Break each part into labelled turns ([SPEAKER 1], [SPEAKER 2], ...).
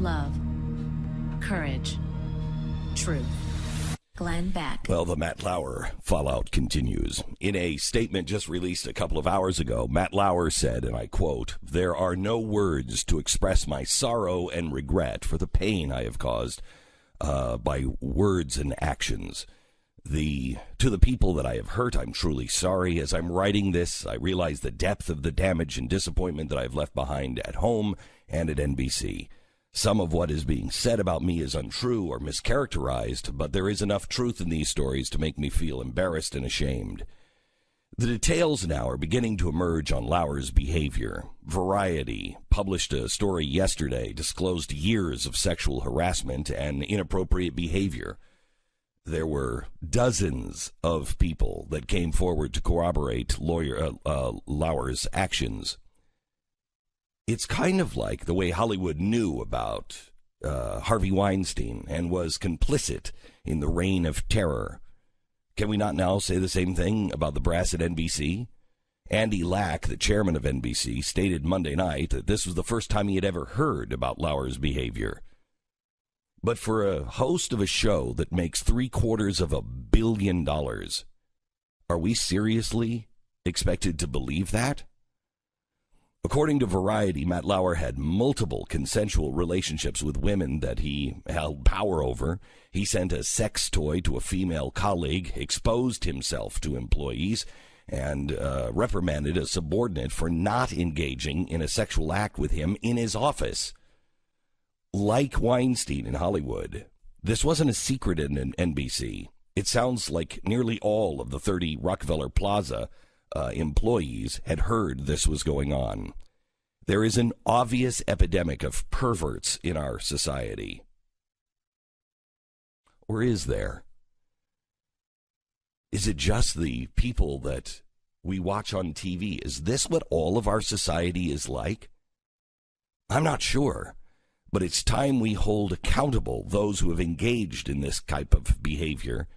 [SPEAKER 1] love, courage, truth. Glenn Beck.
[SPEAKER 2] Well, the Matt Lauer fallout continues. In a statement just released a couple of hours ago, Matt Lauer said, and I quote, "There are no words to express my sorrow and regret for the pain I have caused by words and actions. To the people that I have hurt, I'm truly sorry. As I'm writing this, I realize the depth of the damage and disappointment that I've left behind at home and at NBC. Some of what is being said about me is untrue or mischaracterized, but there is enough truth in these stories to make me feel embarrassed and ashamed." The details now are beginning to emerge on Lauer's behavior. Variety published a story yesterday, disclosed years of sexual harassment and inappropriate behavior. There were dozens of people that came forward to corroborate Lauer's actions. It's kind of like the way Hollywood knew about Harvey Weinstein and was complicit in the reign of terror. Can we not now say the same thing about the brass at NBC? Andy Lack, the chairman of NBC, stated Monday night that this was the first time he had ever heard about Lauer's behavior. But for a host of a show that makes $750 million, are we seriously expected to believe that? According to Variety, Matt Lauer had multiple consensual relationships with women that he held power over. He sent a sex toy to a female colleague, exposed himself to employees, and reprimanded a subordinate for not engaging in a sexual act with him in his office. Like Weinstein in Hollywood, this wasn't a secret in NBC. It sounds like nearly all of the 30 Rockefeller Plaza employees had heard this was going on. There is an obvious epidemic of perverts in our society. Or is there? Is it just the people that we watch on TV? Is this what all of our society is like? I'm not sure, but it's time we hold accountable those who have engaged in this type of behavior.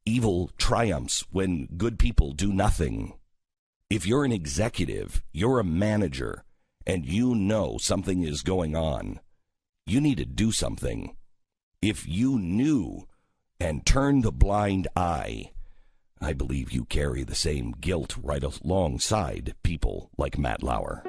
[SPEAKER 2] Evil triumphs when good people do nothing. If you're an executive, you're a manager, and you know something is going on, you need to do something. If you knew and turned the blind eye, I believe you carry the same guilt right alongside people like Matt Lauer.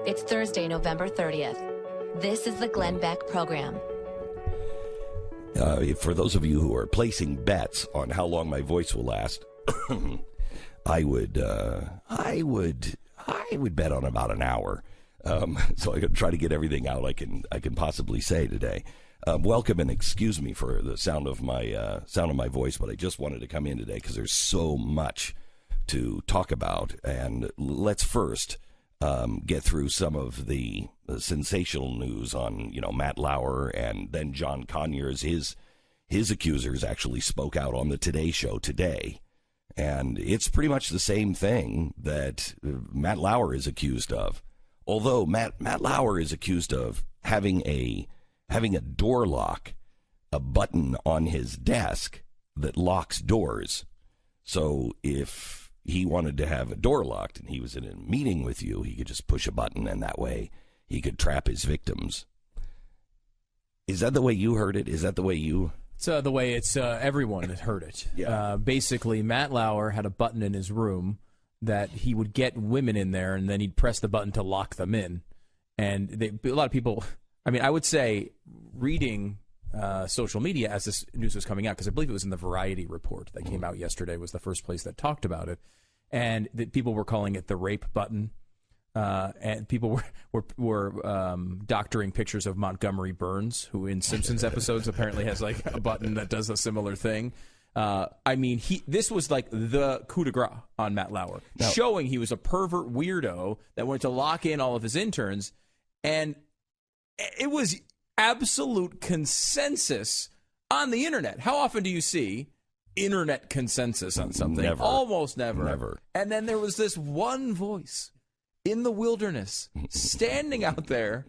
[SPEAKER 1] It's Thursday, November 30th. This is the Glenn Beck Program.
[SPEAKER 2] For those of you who are placing bets on how long my voice will last, I would bet on about an hour. So I could try to get everything out I can possibly say today. Welcome, and excuse me for the sound of my voice, but I just wanted to come in today because there's so much to talk about. And let's first get through some of the sensational news on, Matt Lauer, and then John Conyers. His accusers actually spoke out on the Today Show today, and it's pretty much the same thing that Matt Lauer is accused of. Although Matt Lauer is accused of having a door lock, a button on his desk that locks doors. So if he wanted to have a door locked and he was in a meeting with you, he could just push a button, and that way he could trap his victims. Is that the way you heard it? Is that the way you...
[SPEAKER 3] It's the way everyone had heard it.
[SPEAKER 2] Yeah.
[SPEAKER 3] Basically, Matt Lauer had a button in his room that he would get women in there, and then he'd press the button to lock them in. And a lot of people... I would say reading social media as this news was coming out, because I believe it was in the Variety report that came out yesterday, was the first place that talked about it, and that people were calling it the rape button, and people were doctoring pictures of Montgomery Burns, who in Simpsons episodes apparently has like a button that does a similar thing. This was like the coup de grace on Matt Lauer, showing he was a pervert weirdo that wanted to lock in all of his interns, and it was absolute consensus on the internet. How often do you see internet consensus on something?
[SPEAKER 2] Never.
[SPEAKER 3] Almost never.
[SPEAKER 2] Never.
[SPEAKER 3] And then there was this one voice in the wilderness, standing out there,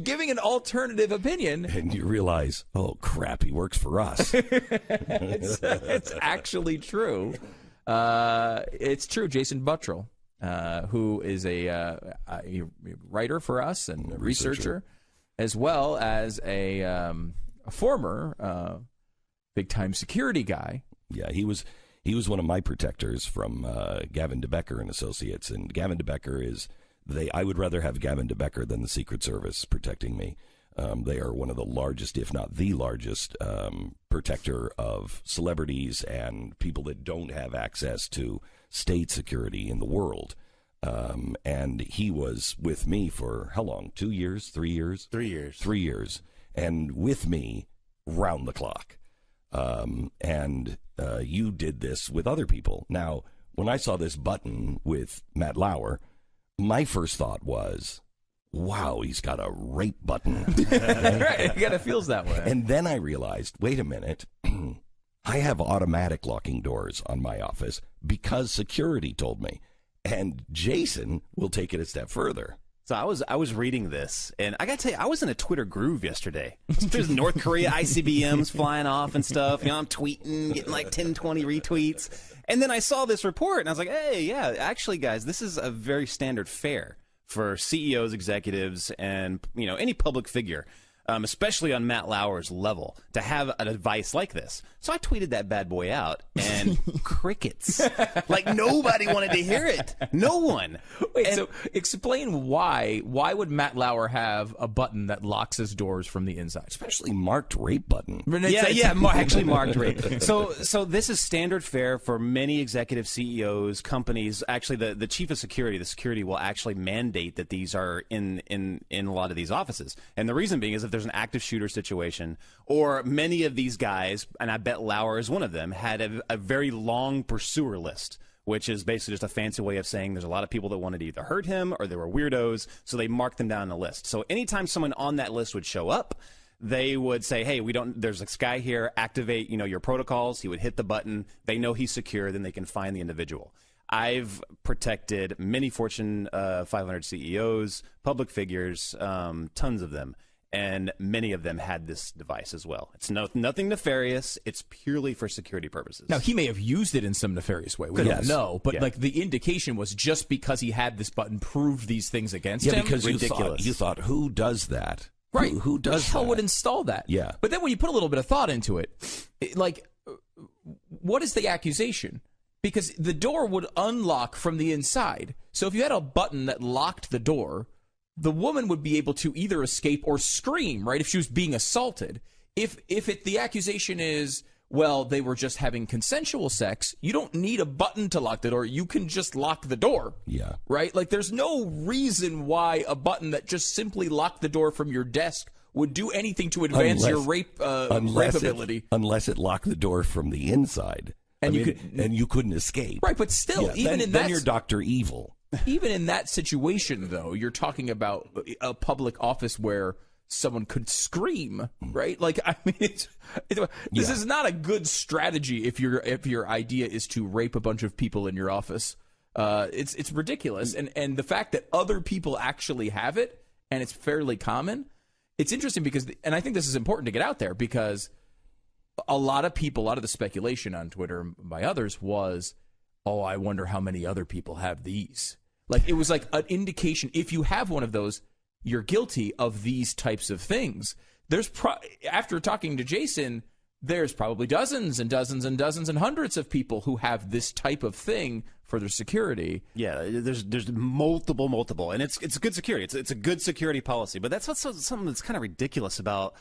[SPEAKER 3] giving an alternative opinion.
[SPEAKER 2] And you realize, oh, crap, he works for us.
[SPEAKER 3] It's actually true. It's true. Jason Buttrill, who is a writer for us and a researcher, as well as a former big-time security guy.
[SPEAKER 2] Yeah, he was one of my protectors from Gavin DeBecker and Associates. And Gavin DeBecker is... I would rather have Gavin DeBecker than the Secret Service protecting me. They are one of the largest, if not the largest, protector of celebrities and people that don't have access to state security in the world. And he was with me for how long? 2 years? 3 years?
[SPEAKER 4] 3 years.
[SPEAKER 2] 3 years. And with me round the clock. And you did this with other people. Now, when I saw this button with Matt Lauer, my first thought was, wow, he's got a rape button.
[SPEAKER 3] Right, it kind of feels that way.
[SPEAKER 2] And then I realized, wait a minute, I have automatic locking doors on my office because security told me. And Jason will take it a step further.
[SPEAKER 4] So I was reading this, and I got to tell you, I was in a Twitter groove yesterday. There's North Korea ICBMs flying off and stuff. You know, I'm tweeting, getting like 10, 20 retweets. And then I saw this report, and I was like, hey, yeah, actually, guys, this is a very standard fare for CEOs, executives, and, you know, any public figure, especially on Matt Lauer's level, to have a device like this. So I tweeted that bad boy out, and crickets. Like, nobody wanted to hear it. No one.
[SPEAKER 3] Wait, so explain why. Why would Matt Lauer have a button that locks his doors from the inside?
[SPEAKER 2] Especially marked rape button.
[SPEAKER 4] Actually marked rape. So this is standard fare for many executive CEOs, companies. Actually, the chief of security, the security will actually mandate that these are in a lot of these offices. And the reason being is if there's an active shooter situation, or many of these guys, and I bet Lauer is one of them, had a very long pursuer list, which is basically just a fancy way of saying there's a lot of people that wanted to either hurt him or they were weirdos, so they marked them down on the list. So anytime someone on that list would show up, they would say, hey, there's this guy here, activate, your protocols. He would hit the button. They know he's secure, then they can find the individual. I've protected many Fortune 500 CEOs, public figures, tons of them. And many of them had this device as well. It's nothing nefarious. It's purely for security purposes.
[SPEAKER 3] Now, he may have used it in some nefarious way. We don't know. But like the indication was just because he had this button proved these things against him.
[SPEAKER 2] Yeah, because
[SPEAKER 4] ridiculous.
[SPEAKER 2] You thought, who does that?
[SPEAKER 3] Right.
[SPEAKER 2] Who does that?
[SPEAKER 3] Who the hell would install that?
[SPEAKER 2] Yeah.
[SPEAKER 3] But then when you put a little bit of thought into it, what is the accusation? Because the door would unlock from the inside. So if you had a button that locked the door, the woman would be able to either escape or scream, right, if she was being assaulted. If the accusation is, well, they were just having consensual sex, you don't need a button to lock the door. You can just lock the door.
[SPEAKER 2] Yeah.
[SPEAKER 3] Right? Like, there's no reason why a button that just simply locked the door from your desk would do anything to advance your rape ability.
[SPEAKER 2] Unless it locked the door from the inside. And you couldn't escape.
[SPEAKER 3] Right, but still,
[SPEAKER 2] then you're Dr. Evil.
[SPEAKER 3] Even in that situation, though, you're talking about a public office where someone could scream, right? Like, I mean, this is not a good strategy if your idea is to rape a bunch of people in your office. It's ridiculous, and the fact that other people actually have it and it's fairly common, it's interesting because, and I think this is important to get out there because a lot of the speculation on Twitter by others was, oh, I wonder how many other people have these. Like, it was like an indication, if you have one of those, you're guilty of these types of things. After talking to Jason, there's probably dozens and dozens and dozens and hundreds of people who have this type of thing for their security.
[SPEAKER 4] Yeah, there's multiple, and it's good security. It's a good security policy, but that's something that's kind of ridiculous about.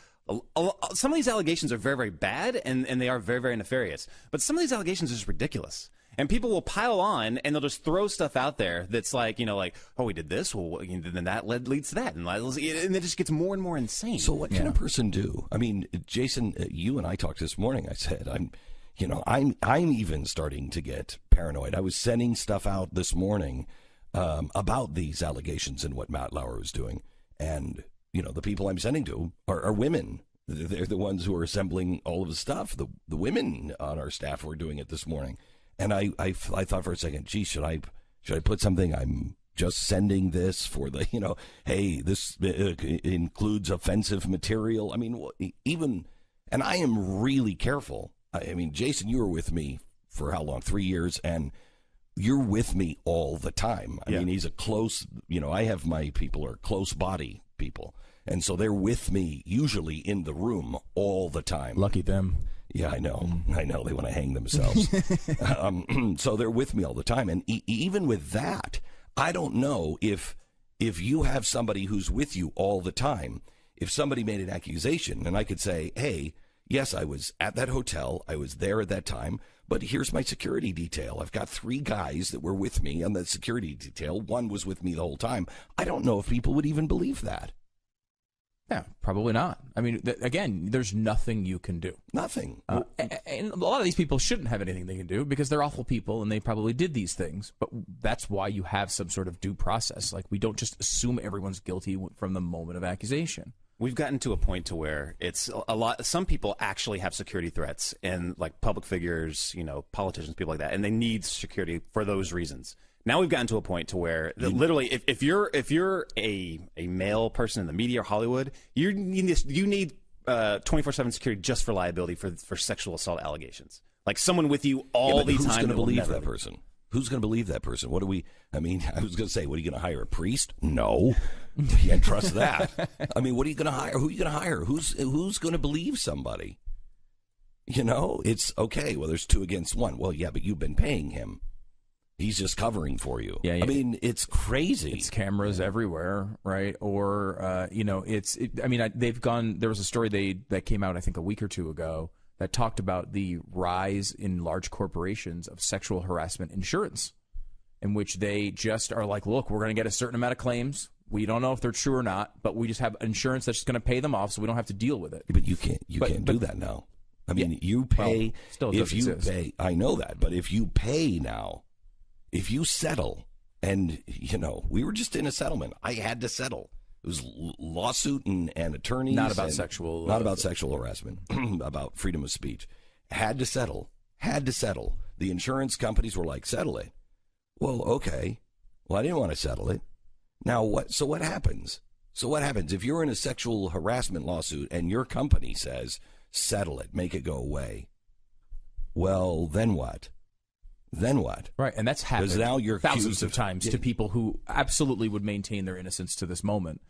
[SPEAKER 4] Some of these allegations are very, very bad, and they are very, very nefarious. But some of these allegations are just ridiculous. And people will pile on, and they'll just throw stuff out there that's like, oh, we did this, well, then that leads to that. And it just gets more and more insane.
[SPEAKER 2] So what can a person do? I mean, Jason, you and I talked this morning. I said, I'm even starting to get paranoid. I was sending stuff out this morning about these allegations and what Matt Lauer was doing. And the people I'm sending to are women. They're the ones who are assembling all of the stuff. The women on our staff were doing it this morning. And I thought for a second, gee, should I put something I'm just sending this for the, hey, this includes offensive material. I mean, and I am really careful. I mean, Jason, you were with me for how long? 3 years, and you're with me all the time. I mean, he's a close, I have my people are close body people. And so they're with me usually in the room all the time.
[SPEAKER 3] Lucky them.
[SPEAKER 2] Yeah, I know. I know. They want to hang themselves. So they're with me all the time. And even with that, I don't know if you have somebody who's with you all the time, if somebody made an accusation and I could say, hey, yes, I was at that hotel. I was there at that time. But here's my security detail. I've got 3 guys that were with me on that security detail. One was with me the whole time. I don't know if people would even believe that.
[SPEAKER 3] Yeah, probably not. I mean, again, there's nothing you can do.
[SPEAKER 2] Nothing.
[SPEAKER 3] And a lot of these people shouldn't have anything they can do because they're awful people and they probably did these things. But that's why you have some sort of due process. Like, we don't just assume everyone's guilty from the moment of accusation.
[SPEAKER 4] We've gotten to a point to where it's a lot. Some people actually have security threats, and like public figures, politicians, people like that, and they need security for those reasons. Now we've gotten to a point to where literally, if you're a male person in the media or Hollywood, you need 24/7 security just for liability for sexual assault allegations. Like someone with you all the time.
[SPEAKER 2] Who's going to believe that person? Who's going to believe that person? I was going to say, what are you going to hire, a priest? No. You can't trust that. I mean, what are you going to hire? Who are you going to hire? Who's going to believe somebody? It's okay. Well, there's 2 against 1. Well, yeah, but you've been paying him. He's just covering for you.
[SPEAKER 3] Yeah.
[SPEAKER 2] I mean, it's crazy.
[SPEAKER 3] It's cameras everywhere, right? Or, they've gone. There was a story that came out, I think, a week or 2 ago that talked about the rise in large corporations of sexual harassment insurance, in which they just are like, look, we're going to get a certain amount of claims. We don't know if they're true or not, but we just have insurance that's just going to pay them off, so we don't have to deal with it.
[SPEAKER 2] But you can't do that now. I mean, you pay.
[SPEAKER 3] Still
[SPEAKER 2] if you
[SPEAKER 3] exist.
[SPEAKER 2] pay, I know that, but if you pay now, if you settle, and we were just in a settlement. I had to settle. It was lawsuit and attorneys.
[SPEAKER 3] Not about sexual
[SPEAKER 2] harassment. About freedom of speech. Had to settle. The insurance companies were like, settle it. Well, okay. Well, I didn't want to settle it. Now what? So what happens? If you're in a sexual harassment lawsuit and your company says, settle it, make it go away? Well, then what?
[SPEAKER 3] Right, and that's happened
[SPEAKER 2] now you're
[SPEAKER 3] thousands of times to people who absolutely would maintain their innocence to this moment.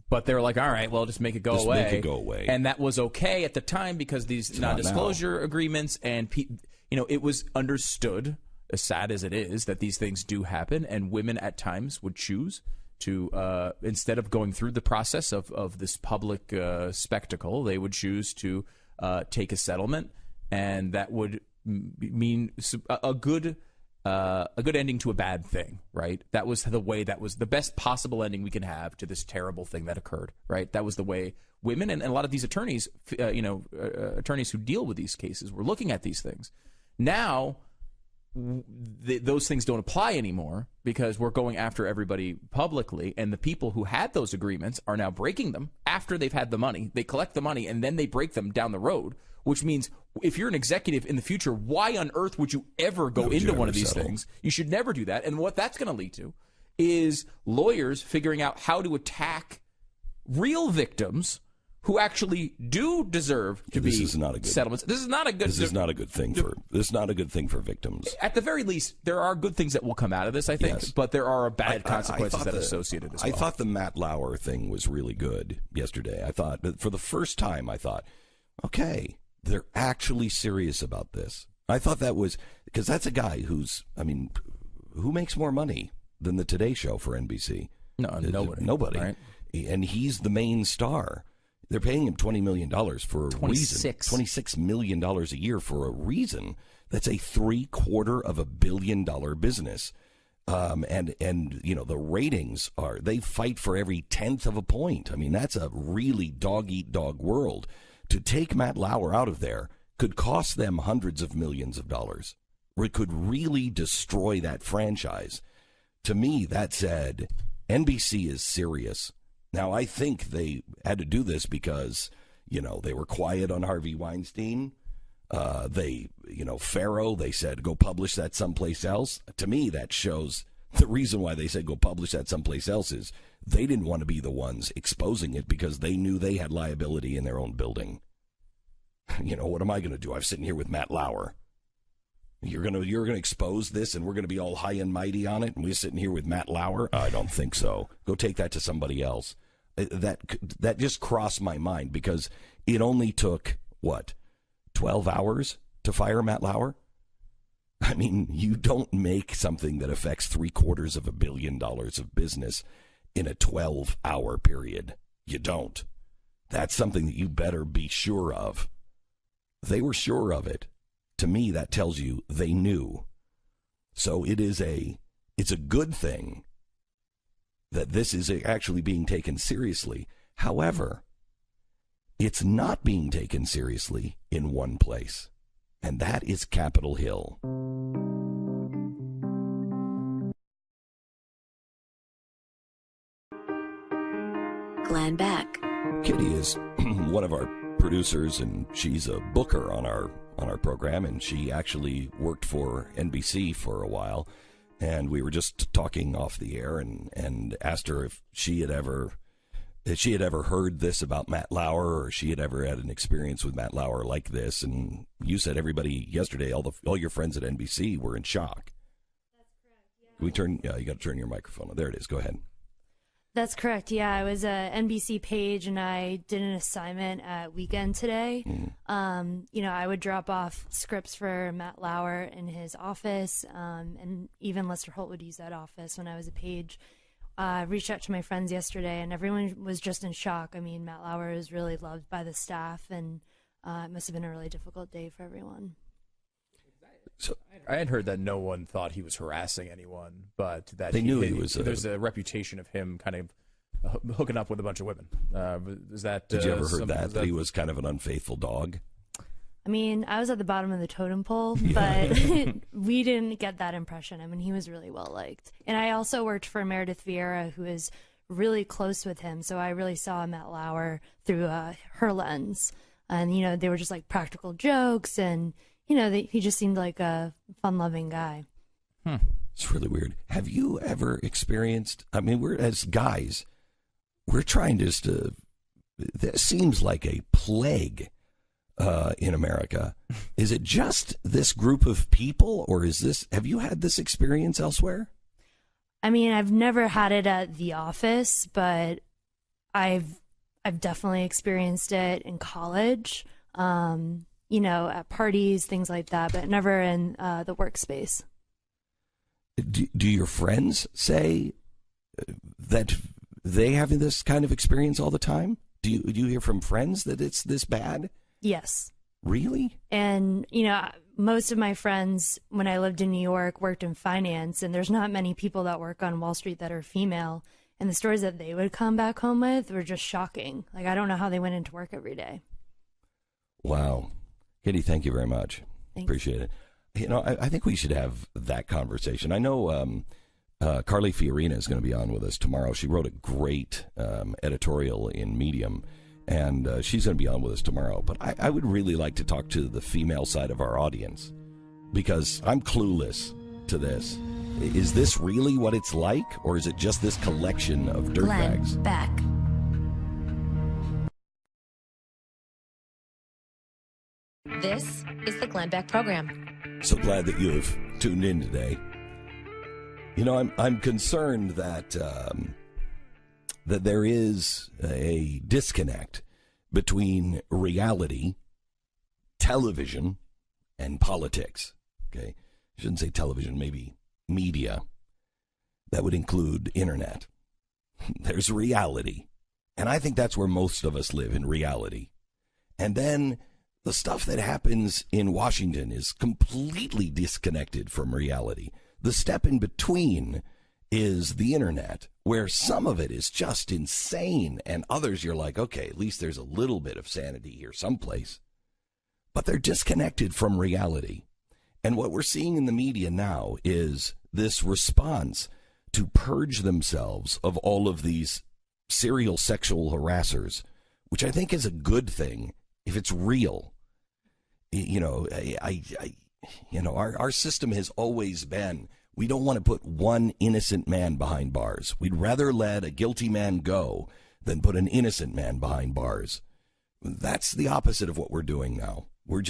[SPEAKER 3] But they're like, all right, well, just make it go away.
[SPEAKER 2] Make it go away.
[SPEAKER 3] And that was okay at the time because these non-disclosure agreements and, it was understood, as sad as it is, that these things do happen. And women at times would choose to, instead of going through the process of this public spectacle, they would choose to take a settlement. And that would mean a good ending to a bad thing, right? That was the best possible ending we can have to this terrible thing that occurred, right? That was the way women and a lot of these attorneys, attorneys who deal with these cases were looking at these things. Now, those things don't apply anymore because we're going after everybody publicly, and the people who had those agreements are now breaking them after they've had the money. They collect the money, and then they break them down the road, which means if you're an executive in the future, why on earth would you ever go into one of these things? You should never do that. And what that's going to lead to is lawyers figuring out how to attack real victims who actually do deserve to be settlements. This is not a good
[SPEAKER 2] thing for victims.
[SPEAKER 3] At the very least, there are good things that will come out of this, I think,
[SPEAKER 2] yes.
[SPEAKER 3] But there are bad consequences that are associated as well.
[SPEAKER 2] I thought the Matt Lauer thing was really good yesterday. I thought, for the first time, okay, they're actually serious about this. I thought that was, because that's a guy who makes more money than the Today Show for NBC?
[SPEAKER 3] No,
[SPEAKER 2] nobody.
[SPEAKER 3] Right?
[SPEAKER 2] And he's the main star. They're paying him $20 million for a reason. $26 million a year for a reason. That's a $750 million business. And the ratings they fight for every 1/10 of a point. I mean, that's a really dog-eat-dog world. To take Matt Lauer out of there could cost them hundreds of millions of dollars. Or it could really destroy that franchise. To me, that said, NBC is serious. Now, I think they had to do this because, they were quiet on Harvey Weinstein. Pharaoh, they said, go publish that someplace else. To me, that shows The reason why they said go publish that someplace else is they didn't want to be the ones exposing it because they knew they had liability in their own building. What am I going to do? I'm sitting here with Matt Lauer. You're gonna expose this, and we're gonna be all high and mighty on it, and we're sitting here with Matt Lauer? I don't think so. Go take that to somebody else. That just crossed my mind because it only took 12 hours to fire Matt Lauer. I mean, you don't make something that affects $750 million of business in a 12-hour period. You don't. That's something that you better be sure of. They were sure of it. To me, that tells you they knew. So it's a good thing that this is actually being taken seriously. However, it's not being taken seriously in one place, and that is Capitol Hill.
[SPEAKER 1] Glenn Beck.
[SPEAKER 2] Kitty is one of our producers, and she's a booker on our program, and she actually worked for NBC for a while. And we were just talking off the air and asked her if she had ever heard this about Matt Lauer, or she had ever had an experience with Matt Lauer like this. And you said everybody yesterday, all your friends at NBC were in shock.
[SPEAKER 5] That's correct.
[SPEAKER 2] Yeah. You got to turn your microphone on. There it is. Go ahead.
[SPEAKER 5] That's correct. Yeah, I was a NBC page, and I did an assignment at Weekend today. I would drop off scripts for Matt Lauer in his office, and even Lester Holt would use that office when I was a page. I reached out to my friends yesterday, and everyone was just in shock. I mean, Matt Lauer is really loved by the staff, and it must have been a really difficult day for everyone.
[SPEAKER 3] So I had heard that no one thought he was harassing anyone, but that
[SPEAKER 2] they knew he was.
[SPEAKER 3] There's a reputation of him kind of hooking up with a bunch of women. Is that?
[SPEAKER 2] Did you ever heard that he was kind of an unfaithful dog?
[SPEAKER 5] I mean, I was at the bottom of the totem pole, but we didn't get that impression. I mean, he was really well liked, and I also worked for Meredith Vieira, who is really close with him, so I really saw Matt Lauer through her lens, and they were just like practical jokes and. He just seemed like a fun-loving guy.
[SPEAKER 2] It's really weird. Have you ever experienced, as guys, we're trying this seems like a plague in America. Is it just this group of people, or have you had this experience elsewhere?
[SPEAKER 5] I mean, I've never had it at the office, but I've definitely experienced it in college. At parties, things like that, but never in the workspace.
[SPEAKER 2] Do your friends say that they have this kind of experience all the time? Do you hear from friends that it's this bad?
[SPEAKER 5] Yes.
[SPEAKER 2] Really?
[SPEAKER 5] And, most of my friends, when I lived in New York, worked in finance, and there's not many people that work on Wall Street that are female. And the stories that they would come back home with were just shocking. Like, I don't know how they went into work every day.
[SPEAKER 2] Wow. Kitty, thank you very much.
[SPEAKER 5] Thanks.
[SPEAKER 2] Appreciate it. I think we should have that conversation. I know Carly Fiorina is going to be on with us tomorrow. She wrote a great editorial in Medium, and she's going to be on with us tomorrow. But I would really like to talk to the female side of our audience, because I'm clueless to this. Is this really what it's like, or is it just this collection of dirtbags?
[SPEAKER 1] Glenn Beck. This is the Glenn Beck Program.
[SPEAKER 2] So glad that you've tuned in today. I'm concerned that that there is a disconnect between reality, television, and politics. Okay, I shouldn't say television, maybe media. That would include internet. There's reality, and I think that's where most of us live, in reality. And then the stuff that happens in Washington is completely disconnected from reality. The step in between is the internet, where some of it is just insane, and others you're like, okay, at least there's a little bit of sanity here someplace. But they're disconnected from reality. And what we're seeing in the media now is this response to purge themselves of all of these serial sexual harassers, which I think is a good thing if it's real. Our system has always been, We don't want to put one innocent man behind bars. We'd rather let a guilty man go than put an innocent man behind bars. That's the opposite of what we're doing now. I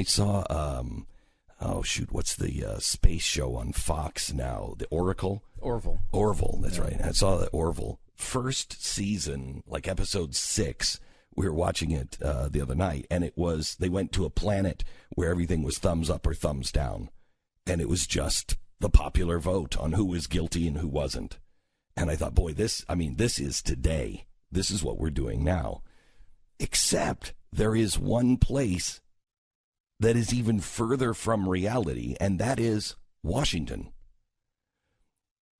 [SPEAKER 2] saw, what's the space show on Fox now? The Orville, that's right. I saw the Orville. First season, like episode 6, we were watching it the other night, and they went to a planet where everything was thumbs up or thumbs down, and it was just the popular vote on who was guilty and who wasn't. And I thought, boy, this is today. This is what we're doing now. Except there is one place that is even further from reality, and that is Washington.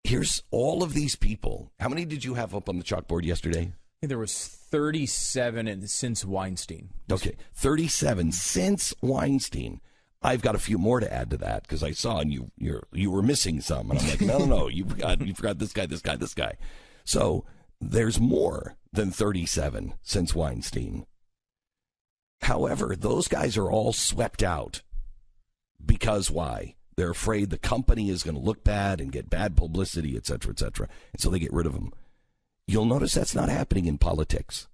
[SPEAKER 2] Here's all of these people. How many did you have up on the chalkboard yesterday?
[SPEAKER 3] I think there was 37 since Weinstein.
[SPEAKER 2] Okay, 37 since Weinstein. I've got a few more to add to that because I saw and you were missing some, and I'm like, no, you forgot this guy. So there's more than 37 since Weinstein. However, those guys are all swept out because why? They're afraid the company is going to look bad and get bad publicity, et cetera, and so they get rid of them. You'll notice that's not happening in politics.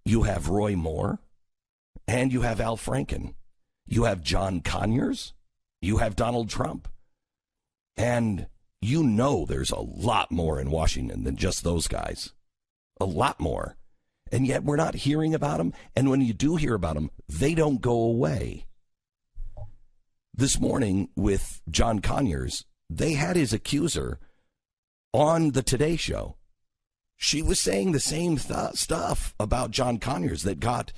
[SPEAKER 2] You have Roy Moore, and you have Al Franken. You have John Conyers. You have Donald Trump. And you know there's a lot more in Washington than just those guys. A lot more. And yet we're not hearing about them. And when you do hear about them, they don't go away. This morning with John Conyers, they had his accuser on the Today Show. She was saying the same stuff about John Conyers that got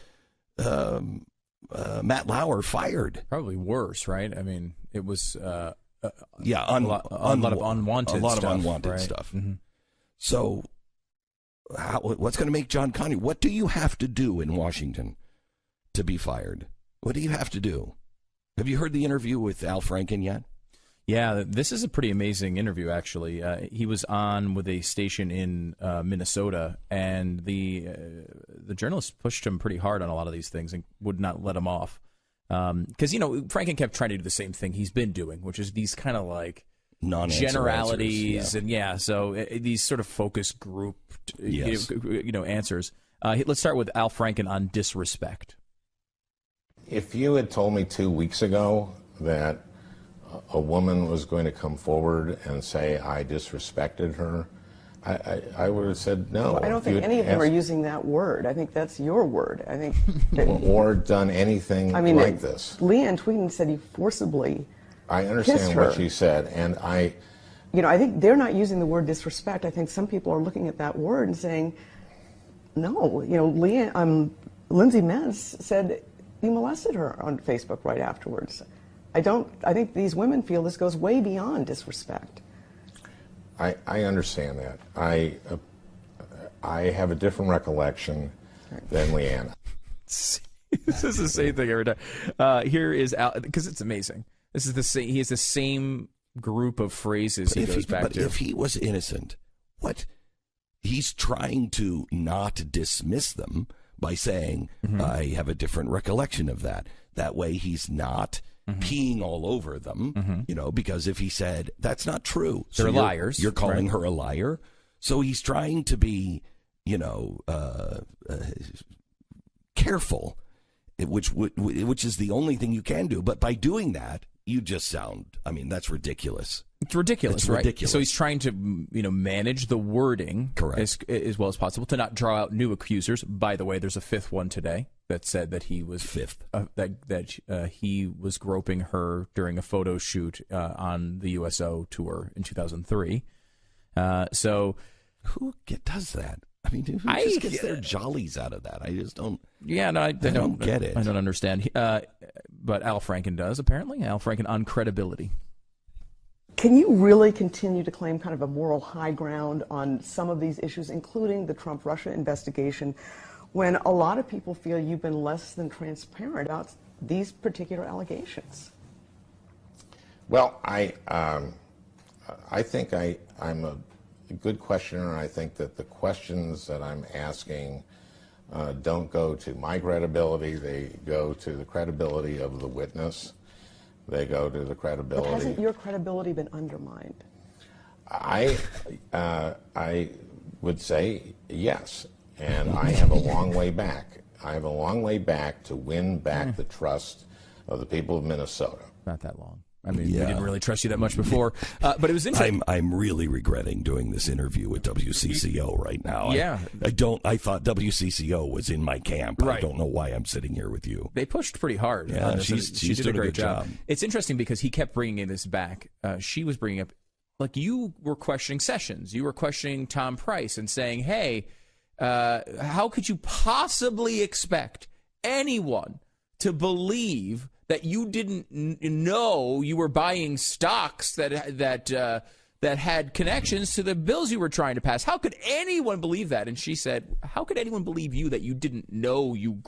[SPEAKER 2] Matt Lauer fired.
[SPEAKER 3] Probably worse, right? I mean, it was
[SPEAKER 2] a
[SPEAKER 3] lot of unwanted
[SPEAKER 2] stuff. Mm-hmm. So what's going to make John Conyers? What do you have to do in Washington to be fired? What do you have to do? Have you heard the interview with Al Franken yet?
[SPEAKER 3] Yeah, this is a pretty amazing interview, actually. He was on with a station in Minnesota, and the journalist pushed him pretty hard on a lot of these things and would not let him off. Because, Franken kept trying to do the same thing he's been doing, which is these kind of like generalities
[SPEAKER 2] answers,
[SPEAKER 3] so these sort of focus group answers. Let's start with Al Franken on disrespect.
[SPEAKER 6] If you had told me 2 weeks ago that a woman was going to come forward and say I disrespected her, I would have said no.
[SPEAKER 7] Well, I don't think any of them are using that word. I think that's your word. I think
[SPEAKER 6] or done anything like this.
[SPEAKER 7] Leanne Tweeden said he forcibly.
[SPEAKER 6] I understand what she said, and I
[SPEAKER 7] think they're not using the word disrespect. I think some people are looking at that word and saying, no. Lindsay Metz said he molested her on Facebook right afterwards. I think these women feel this goes way beyond disrespect.
[SPEAKER 6] I understand that. I have a different recollection than Leanna.
[SPEAKER 3] This is the same thing every time. Here is Al, because it's amazing. This is the same. He has the same group of phrases he goes back to.
[SPEAKER 2] But if he was innocent, what? He's trying to not dismiss them by saying, I have a different recollection of that. That way he's not peeing all over them, because if he said, that's not true. So
[SPEAKER 3] they're liars.
[SPEAKER 2] You're calling her a liar. So he's trying to be, careful, which is the only thing you can do. But by doing that, you just sound, that's ridiculous.
[SPEAKER 3] It's ridiculous, right? Ridiculous. So he's trying to, manage the wording as well as possible to not draw out new accusers. By the way, there's a fifth one today that said that he was he was groping her during a photo shoot on the USO tour in 2003. So
[SPEAKER 2] who does that? Who just gets their jollies out of that? I just don't.
[SPEAKER 3] Yeah, no, I don't get it. I don't understand. But Al Franken does, apparently. Al Franken on credibility.
[SPEAKER 7] Can you really continue to claim kind of a moral high ground on some of these issues, including the Trump-Russia investigation, when a lot of people feel you've been less than transparent about these particular allegations?
[SPEAKER 6] Well, I think I'm a good questioner. I think that the questions that I'm asking don't go to my credibility. They go to the credibility of the witness. They go to the
[SPEAKER 7] But
[SPEAKER 6] credibility.
[SPEAKER 7] hasn't your credibility been undermined?
[SPEAKER 6] I would say yes, and I have a long way back. I have a long way back to win back the trust of the people of Minnesota.
[SPEAKER 3] Not that long. I mean, we didn't really trust you that much before, but it was interesting.
[SPEAKER 2] I'm really regretting doing this interview with WCCO right now.
[SPEAKER 3] Yeah.
[SPEAKER 2] I thought WCCO was in my camp.
[SPEAKER 3] Right.
[SPEAKER 2] I don't know why I'm sitting here with you.
[SPEAKER 3] They pushed pretty hard.
[SPEAKER 2] Yeah,
[SPEAKER 3] on this, and
[SPEAKER 2] she's
[SPEAKER 3] she did a
[SPEAKER 2] doing a
[SPEAKER 3] great
[SPEAKER 2] good job.
[SPEAKER 3] It's interesting because he kept bringing this back. She was bringing up, like, you were questioning Sessions. You were questioning Tom Price and saying, hey, how could you possibly expect anyone to believe that you didn't know you were buying stocks that had connections to the bills you were trying to pass? How could anyone believe that? And she said, how could anyone believe you that you didn't know you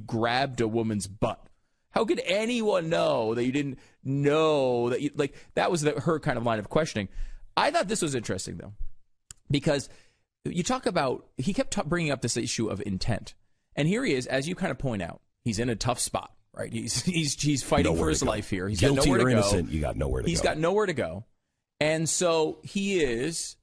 [SPEAKER 3] grabbed a woman's butt? How could anyone know that you didn't know that you, like, that was her kind of line of questioning. I thought this was interesting, though, because you talk about, he kept bringing up this issue of intent. And here he is, as you kind of point out, he's in a tough spot. Right, he's fighting for his life here. He's
[SPEAKER 2] Guilty
[SPEAKER 3] got nowhere
[SPEAKER 2] or
[SPEAKER 3] to go.
[SPEAKER 2] innocent, you got nowhere to go.
[SPEAKER 3] He's got nowhere to go, and so he is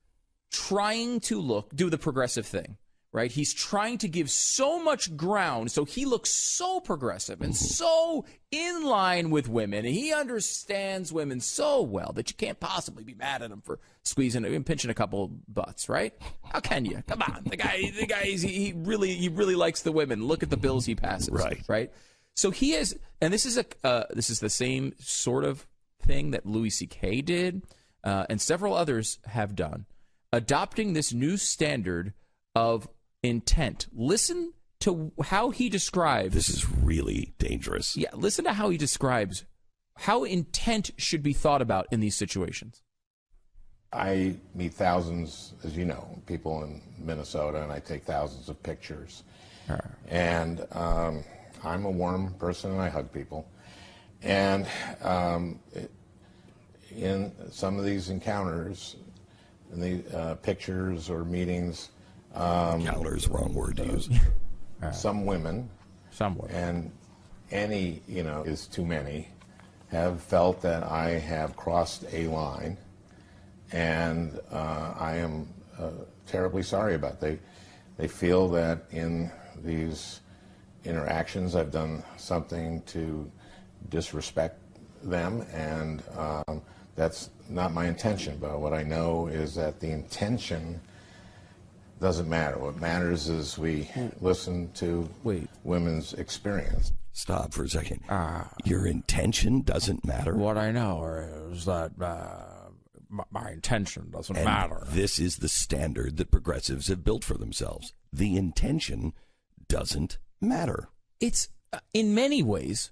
[SPEAKER 3] trying to do the progressive thing. Right, he's trying to give so much ground, so he looks so progressive and so in line with women, and he understands women so well that you can't possibly be mad at him for squeezing and pinching a couple butts. Right? How can you? Come on, the guy, he really likes the women. Look at the bills he passes. Right. So he is, and this is the same sort of thing that Louis C.K. did, and several others have done, adopting this new standard of intent. Listen to how he describes.
[SPEAKER 2] This is really dangerous.
[SPEAKER 3] Yeah, listen to how he describes how intent should be thought about in these situations.
[SPEAKER 6] I meet thousands, as you know, people in Minnesota, and I take thousands of pictures. And I'm a warm person, and I hug people. And in some of these encounters, in the pictures or meetings,
[SPEAKER 2] encounters, wrong word to use.
[SPEAKER 6] Some women, and any, is too many, have felt that I have crossed a line, and I am terribly sorry about it. They feel that in these interactions I've done something to disrespect them, and that's not my intention. But what I know is that the intention doesn't matter. What matters is we listen to women's experience.
[SPEAKER 2] Stop for a second. Your intention doesn't matter?
[SPEAKER 3] What I know is that my intention doesn't matter.
[SPEAKER 2] This is the standard that progressives have built for themselves. The intention doesn't matter.
[SPEAKER 3] It's, in many ways,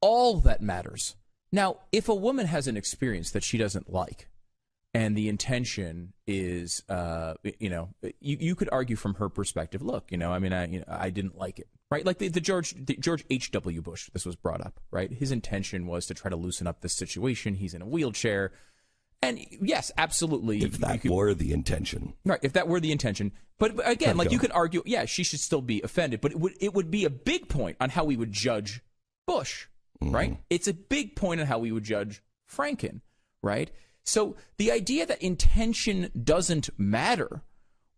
[SPEAKER 3] all that matters. Now, if a woman has an experience that she doesn't like, and the intention is, you could argue from her perspective, look, I didn't like it, right? Like the George H.W. Bush, this was brought up, right? His intention was to try to loosen up the situation. He's in a wheelchair. And yes, absolutely.
[SPEAKER 2] If that were the intention.
[SPEAKER 3] Right, if that were the intention. But again, you could argue, yeah, she should still be offended. But it would be a big point on how we would judge Bush, right? It's a big point on how we would judge Franken, right? So the idea that intention doesn't matter,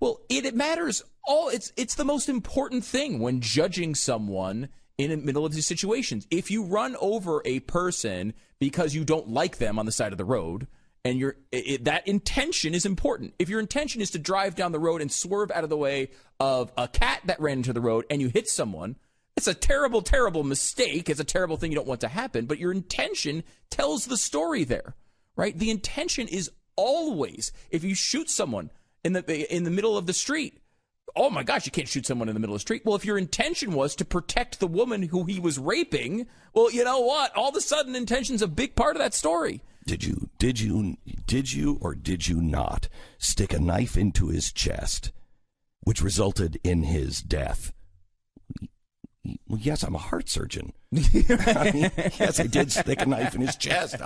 [SPEAKER 3] well, it matters all. It's the most important thing when judging someone in the middle of these situations. If you run over a person because you don't like them on the side of the road, and that intention is important. If your intention is to drive down the road and swerve out of the way of a cat that ran into the road and you hit someone, it's a terrible, terrible mistake. It's a terrible thing you don't want to happen. But your intention tells the story there, right? The intention is always, if you shoot someone in the middle of the street, oh my gosh, you can't shoot someone in the middle of the street. Well, if your intention was to protect the woman who he was raping, well, you know what? All of a sudden, intention's a big part of that story.
[SPEAKER 2] Did you or did you not stick a knife into his chest, which resulted in his death? Well, yes, I'm a heart surgeon. Yes, I did stick a knife in his chest.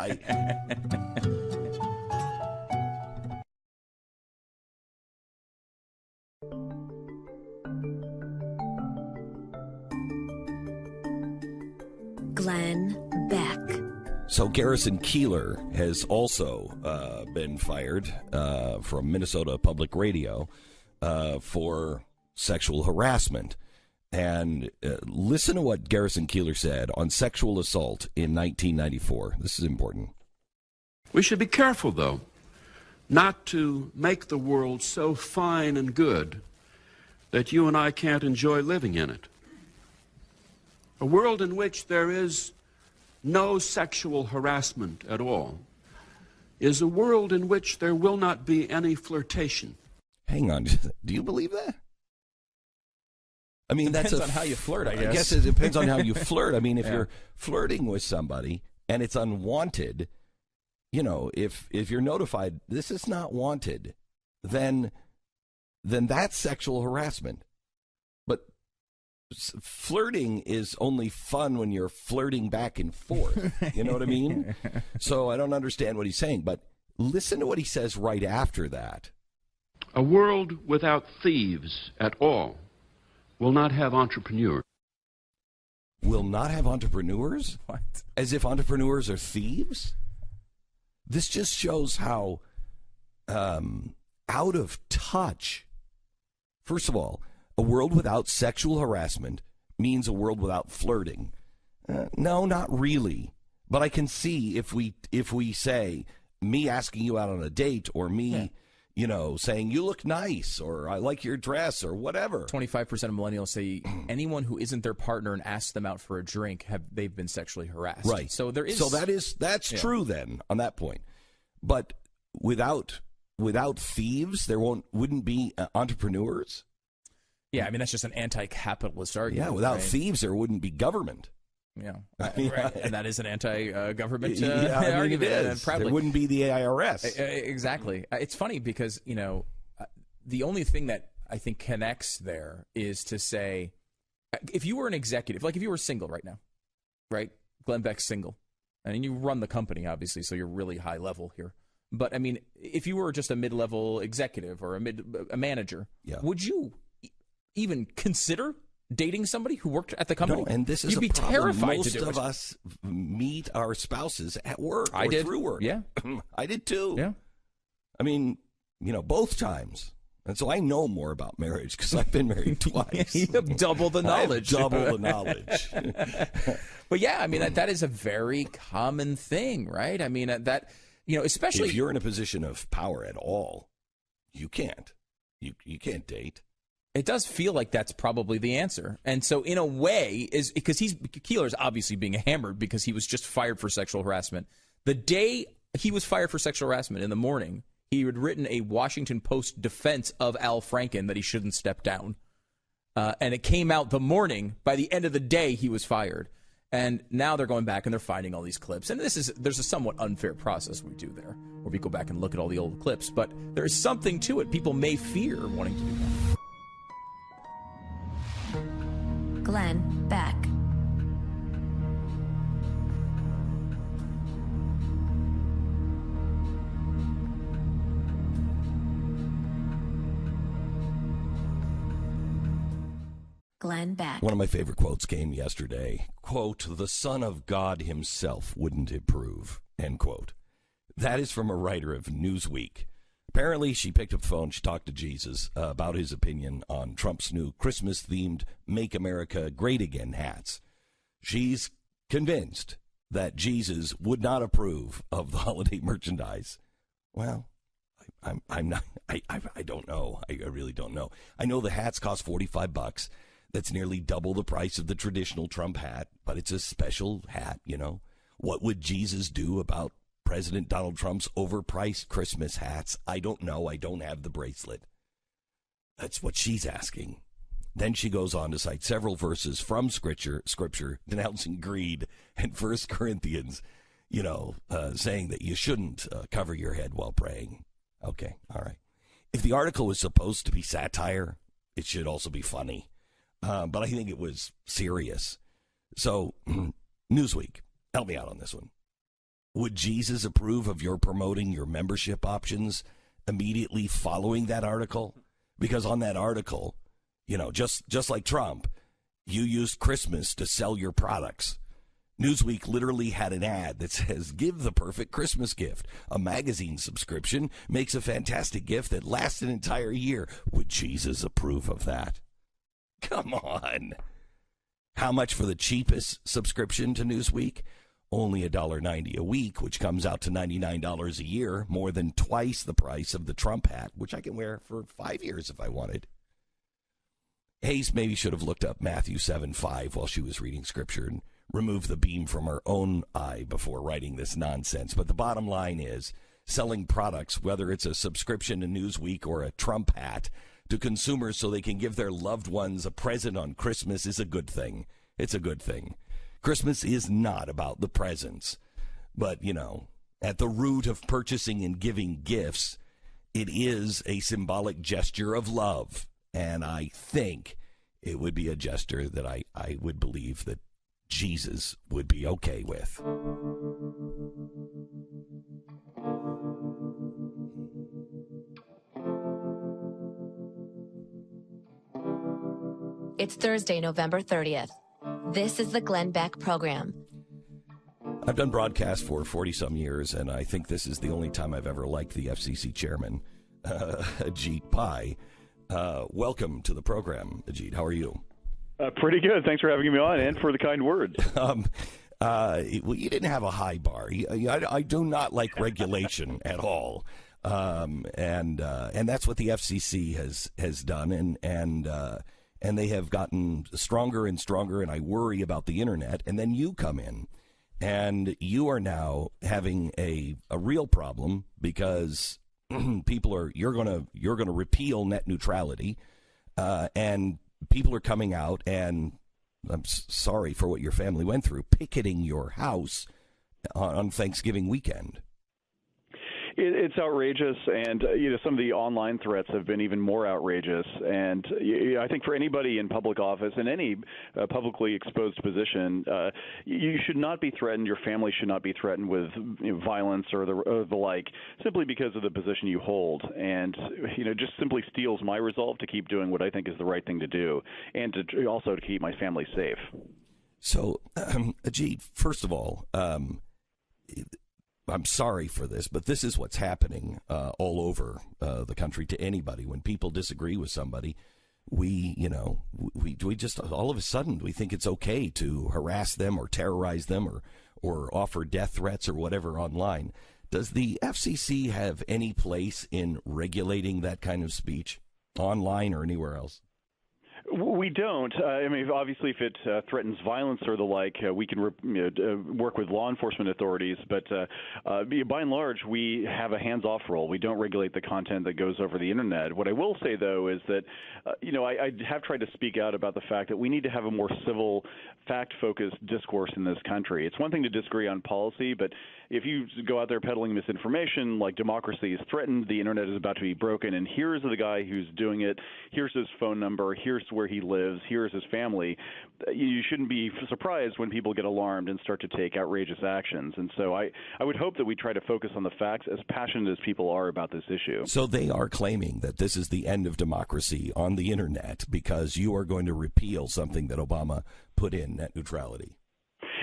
[SPEAKER 8] Glenn Beck.
[SPEAKER 2] So Garrison Keillor has also been fired from Minnesota Public Radio for sexual harassment. And listen to what Garrison Keillor said on sexual assault in 1994. This is important.
[SPEAKER 8] We should be careful, though, not to make the world so fine and good that you and I can't enjoy living in it. A world in which there is no sexual harassment at all is a world in which there will not be any flirtation.
[SPEAKER 2] Hang on. Do you believe that? I mean,
[SPEAKER 3] Depends on how you flirt, I guess.
[SPEAKER 2] I guess it depends on how you flirt. I mean, if you're flirting with somebody and it's unwanted, you know, if you're notified this is not wanted, then that's sexual harassment. But flirting is only fun when you're flirting back and forth. You know what I mean? So I don't understand what he's saying, but listen to what he says right after that.
[SPEAKER 8] A world without thieves at all will not have entrepreneurs.
[SPEAKER 2] Will not have entrepreneurs?
[SPEAKER 3] What?
[SPEAKER 2] As if entrepreneurs are thieves? This just shows how out of touch. First of all, a world without sexual harassment means a world without flirting. No, not really. But I can see if we say me asking you out on a date or me, you know, saying you look nice or I like your dress or whatever.
[SPEAKER 3] 25% of millennials say anyone who isn't their partner and asks them out for a drink they've been sexually harassed.
[SPEAKER 2] Right.
[SPEAKER 3] So there is.
[SPEAKER 2] So that's true then on that point. But without thieves, there wouldn't be entrepreneurs.
[SPEAKER 3] Yeah, I mean that's just an anti-capitalist argument.
[SPEAKER 2] Yeah, without
[SPEAKER 3] right?
[SPEAKER 2] thieves, there wouldn't be government.
[SPEAKER 3] Yeah, right. And that is an anti-government
[SPEAKER 2] It
[SPEAKER 3] argument.
[SPEAKER 2] is. There wouldn't be the IRS.
[SPEAKER 3] Exactly. It's funny because, you know, the only thing that I think connects there is to say, if you were an executive, like if you were single right now, right? Glenn Beck's single, and you run the company, obviously, so you're really high level here. But I mean, if you were just a mid-level executive or a manager, would you even consider dating somebody who worked at the company?
[SPEAKER 2] No, and this is
[SPEAKER 3] You'd be terrified to do it.
[SPEAKER 2] Most of us meet our spouses at work
[SPEAKER 3] I
[SPEAKER 2] or
[SPEAKER 3] did.
[SPEAKER 2] through work.
[SPEAKER 3] Yeah.
[SPEAKER 2] I did too.
[SPEAKER 3] Yeah.
[SPEAKER 2] I mean, you know, both times. And so I know more about marriage because I've been married twice.
[SPEAKER 3] You have double the knowledge.
[SPEAKER 2] Double the knowledge.
[SPEAKER 3] But yeah, I mean, that is a very common thing, right? I mean, that, you know, especially
[SPEAKER 2] if you're in a position of power at all, you can't. You can't date.
[SPEAKER 3] It does feel like that's probably the answer. And so in a way, is because Keillor's obviously being hammered because he was just fired for sexual harassment. The day he was fired for sexual harassment in the morning, he had written a Washington Post defense of Al Franken that he shouldn't step down. And it came out the morning. By the end of the day, he was fired. And now they're going back and they're finding all these clips. And there's a somewhat unfair process we do there, where we go back and look at all the old clips. But there is something to it. People may fear wanting to do that.
[SPEAKER 1] Glenn Beck. Glenn Beck.
[SPEAKER 2] One of my favorite quotes came yesterday. Quote, "The Son of God himself wouldn't approve." End quote. That is from a writer of Newsweek. Apparently, she picked up the phone, she talked to Jesus about his opinion on Trump's new Christmas-themed Make America Great Again hats. She's convinced that Jesus would not approve of the holiday merchandise. Well, I'm not. I don't know. I really don't know. I know the hats cost $45. That's nearly double the price of the traditional Trump hat, but it's a special hat, you know. What would Jesus do about President Donald Trump's overpriced Christmas hats? I don't know. I don't have the bracelet. That's what she's asking. Then she goes on to cite several verses from Scripture denouncing greed, and 1 Corinthians, saying that you shouldn't cover your head while praying. Okay, all right. If the article was supposed to be satire, it should also be funny. But I think it was serious. So, Newsweek, help me out on this one. Would Jesus approve of your promoting your membership options immediately following that article? Because on that article, just like Trump, you used Christmas to sell your products. Newsweek literally had an ad that says, give the perfect Christmas gift. A magazine subscription makes a fantastic gift that lasts an entire year. Would Jesus approve of that? Come on. How much for the cheapest subscription to Newsweek? Only $1.90 a week, which comes out to $99 a year, more than twice the price of the Trump hat, which I can wear for 5 years if I wanted. Hayes maybe should have looked up Matthew 7:5 while she was reading Scripture and remove the beam from her own eye before writing this nonsense. But the bottom line is, selling products, whether it's a subscription to Newsweek or a Trump hat, to consumers so they can give their loved ones a present on Christmas is a good thing. It's a good thing. Christmas is not about the presents. But, at the root of purchasing and giving gifts, it is a symbolic gesture of love. And I think it would be a gesture that I would believe that Jesus would be okay with.
[SPEAKER 1] It's Thursday, November 30th. This is the Glenn Beck Program.
[SPEAKER 2] I've done broadcasts for 40-some years, and I think this is the only time I've ever liked the FCC chairman, Ajit Pai. Welcome to the program, Ajit. How are you?
[SPEAKER 9] Pretty good. Thanks for having me on and for the kind words.
[SPEAKER 2] Well, you didn't have a high bar. I do not like regulation at all, and that's what the FCC has done, and they have gotten stronger and stronger. And I worry about the internet. And then you come in, and you are now having a real problem because you're gonna repeal net neutrality, and people are coming out, and I'm sorry for what your family went through, picketing your house on Thanksgiving weekend.
[SPEAKER 9] It's outrageous, and some of the online threats have been even more outrageous. And I think for anybody in public office, in any publicly exposed position, you should not be threatened. Your family should not be threatened with violence or the like, simply because of the position you hold. And just simply steals my resolve to keep doing what I think is the right thing to do, and to also to keep my family safe.
[SPEAKER 2] So, Ajit, first of all, I'm sorry for this, but this is what's happening all over the country to anybody. When people disagree with somebody, we just all of a sudden we think it's okay to harass them or terrorize them or offer death threats or whatever online. Does the FCC have any place in regulating that kind of speech online or anywhere else?
[SPEAKER 9] We don't. I mean, obviously, if it threatens violence or the like, we can work with law enforcement authorities. But by and large, we have a hands-off role. We don't regulate the content that goes over the internet. What I will say, though, is that I have tried to speak out about the fact that we need to have a more civil, fact-focused discourse in this country. It's one thing to disagree on policy, but if you go out there peddling misinformation, like democracy is threatened, the internet is about to be broken, and here's the guy who's doing it, here's his phone number, here's where he lives, here's his family, you shouldn't be surprised when people get alarmed and start to take outrageous actions. And so I would hope that we try to focus on the facts, as passionate as people are about this issue.
[SPEAKER 2] So they are claiming that this is the end of democracy on the internet because you are going to repeal something that Obama put in, net neutrality.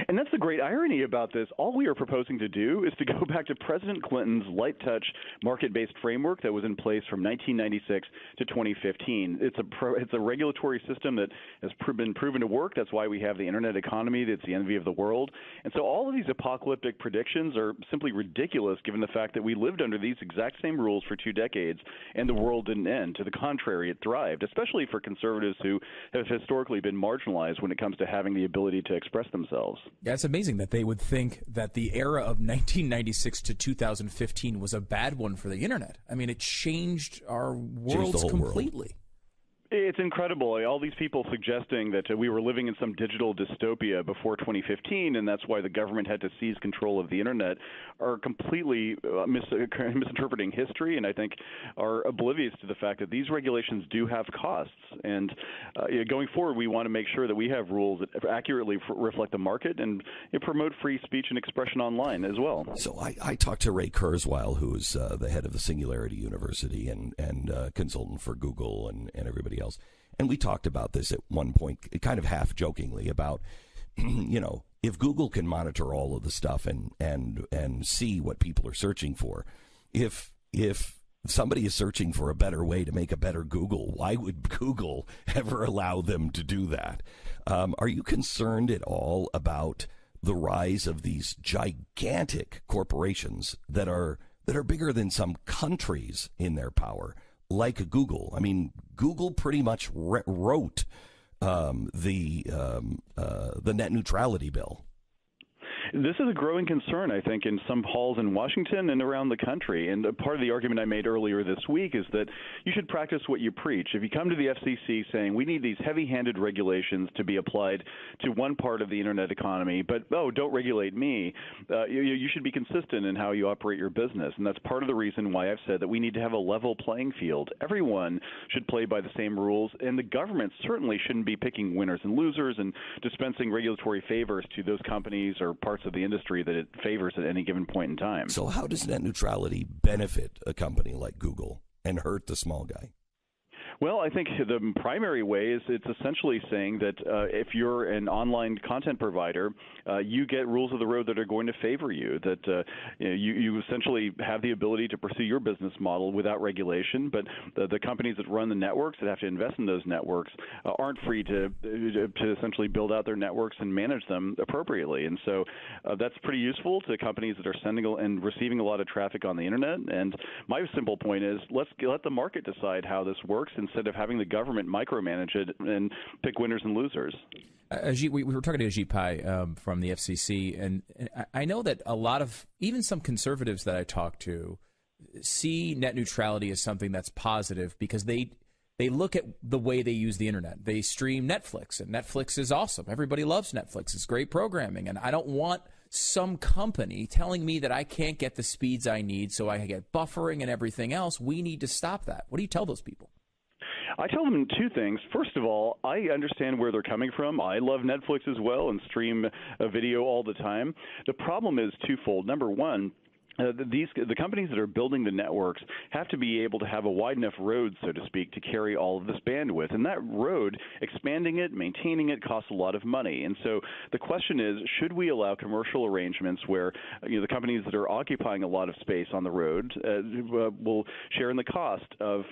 [SPEAKER 9] And that's the great irony about this. All we are proposing to do is to go back to President Clinton's light touch market-based framework that was in place from 1996 to 2015. It's a regulatory system that has been proven to work. That's why we have the internet economy that's the envy of the world. And so all of these apocalyptic predictions are simply ridiculous given the fact that we lived under these exact same rules for 2 decades and the world didn't end. To the contrary, it thrived, especially for conservatives who have historically been marginalized when it comes to having the ability to express themselves.
[SPEAKER 3] Yeah, it's amazing that they would think that the era of 1996 to 2015 was a bad one for the internet. I mean, it changed our worlds completely.
[SPEAKER 9] It's incredible. All these people suggesting that we were living in some digital dystopia before 2015, and that's why the government had to seize control of the internet, are completely misinterpreting history, and I think are oblivious to the fact that these regulations do have costs. And going forward, we want to make sure that we have rules that accurately reflect the market and promote free speech and expression online as well.
[SPEAKER 2] So I talked to Ray Kurzweil, who's the head of the Singularity University and consultant for Google and everybody else. And we talked about this at one point, kind of half jokingly, about, if Google can monitor all of the stuff and see what people are searching for, if somebody is searching for a better way to make a better Google, why would Google ever allow them to do that? Are you concerned at all about the rise of these gigantic corporations that are bigger than some countries in their power, like Google? I mean, Google pretty much wrote the net neutrality bill.
[SPEAKER 9] This is a growing concern, I think, in some halls in Washington and around the country. And part of the argument I made earlier this week is that you should practice what you preach. If you come to the FCC saying we need these heavy-handed regulations to be applied to one part of the Internet economy, but, don't regulate me, you should be consistent in how you operate your business. And that's part of the reason why I've said that we need to have a level playing field. Everyone should play by the same rules, and the government certainly shouldn't be picking winners and losers and dispensing regulatory favors to those companies or parts of the industry that it favors at any given point in time.
[SPEAKER 2] So how does net neutrality benefit a company like Google and hurt the small guy?
[SPEAKER 9] Well, I think the primary way is it's essentially saying that if you're an online content provider, you get rules of the road that are going to favor you, that you essentially have the ability to pursue your business model without regulation, but the companies that run the networks that have to invest in those networks aren't free to essentially build out their networks and manage them appropriately. And so that's pretty useful to companies that are sending and receiving a lot of traffic on the Internet. And my simple point is let the market decide how this works instead of having the government micromanage it and pick winners and losers.
[SPEAKER 3] We were talking to Ajit Pai from the FCC, and I know that a lot of, even some conservatives that I talk to, see net neutrality as something that's positive because they look at the way they use the Internet. They stream Netflix, and Netflix is awesome. Everybody loves Netflix. It's great programming, and I don't want some company telling me that I can't get the speeds I need, so I get buffering and everything else. We need to stop that. What do you tell those people?
[SPEAKER 9] I tell them two things. First of all, I understand where they're coming from. I love Netflix as well and stream a video all the time. The problem is twofold. Number one, the companies that are building the networks have to be able to have a wide enough road, so to speak, to carry all of this bandwidth. And that road, expanding it, maintaining it, costs a lot of money. And so the question is, should we allow commercial arrangements where the companies that are occupying a lot of space on the road will share in the cost of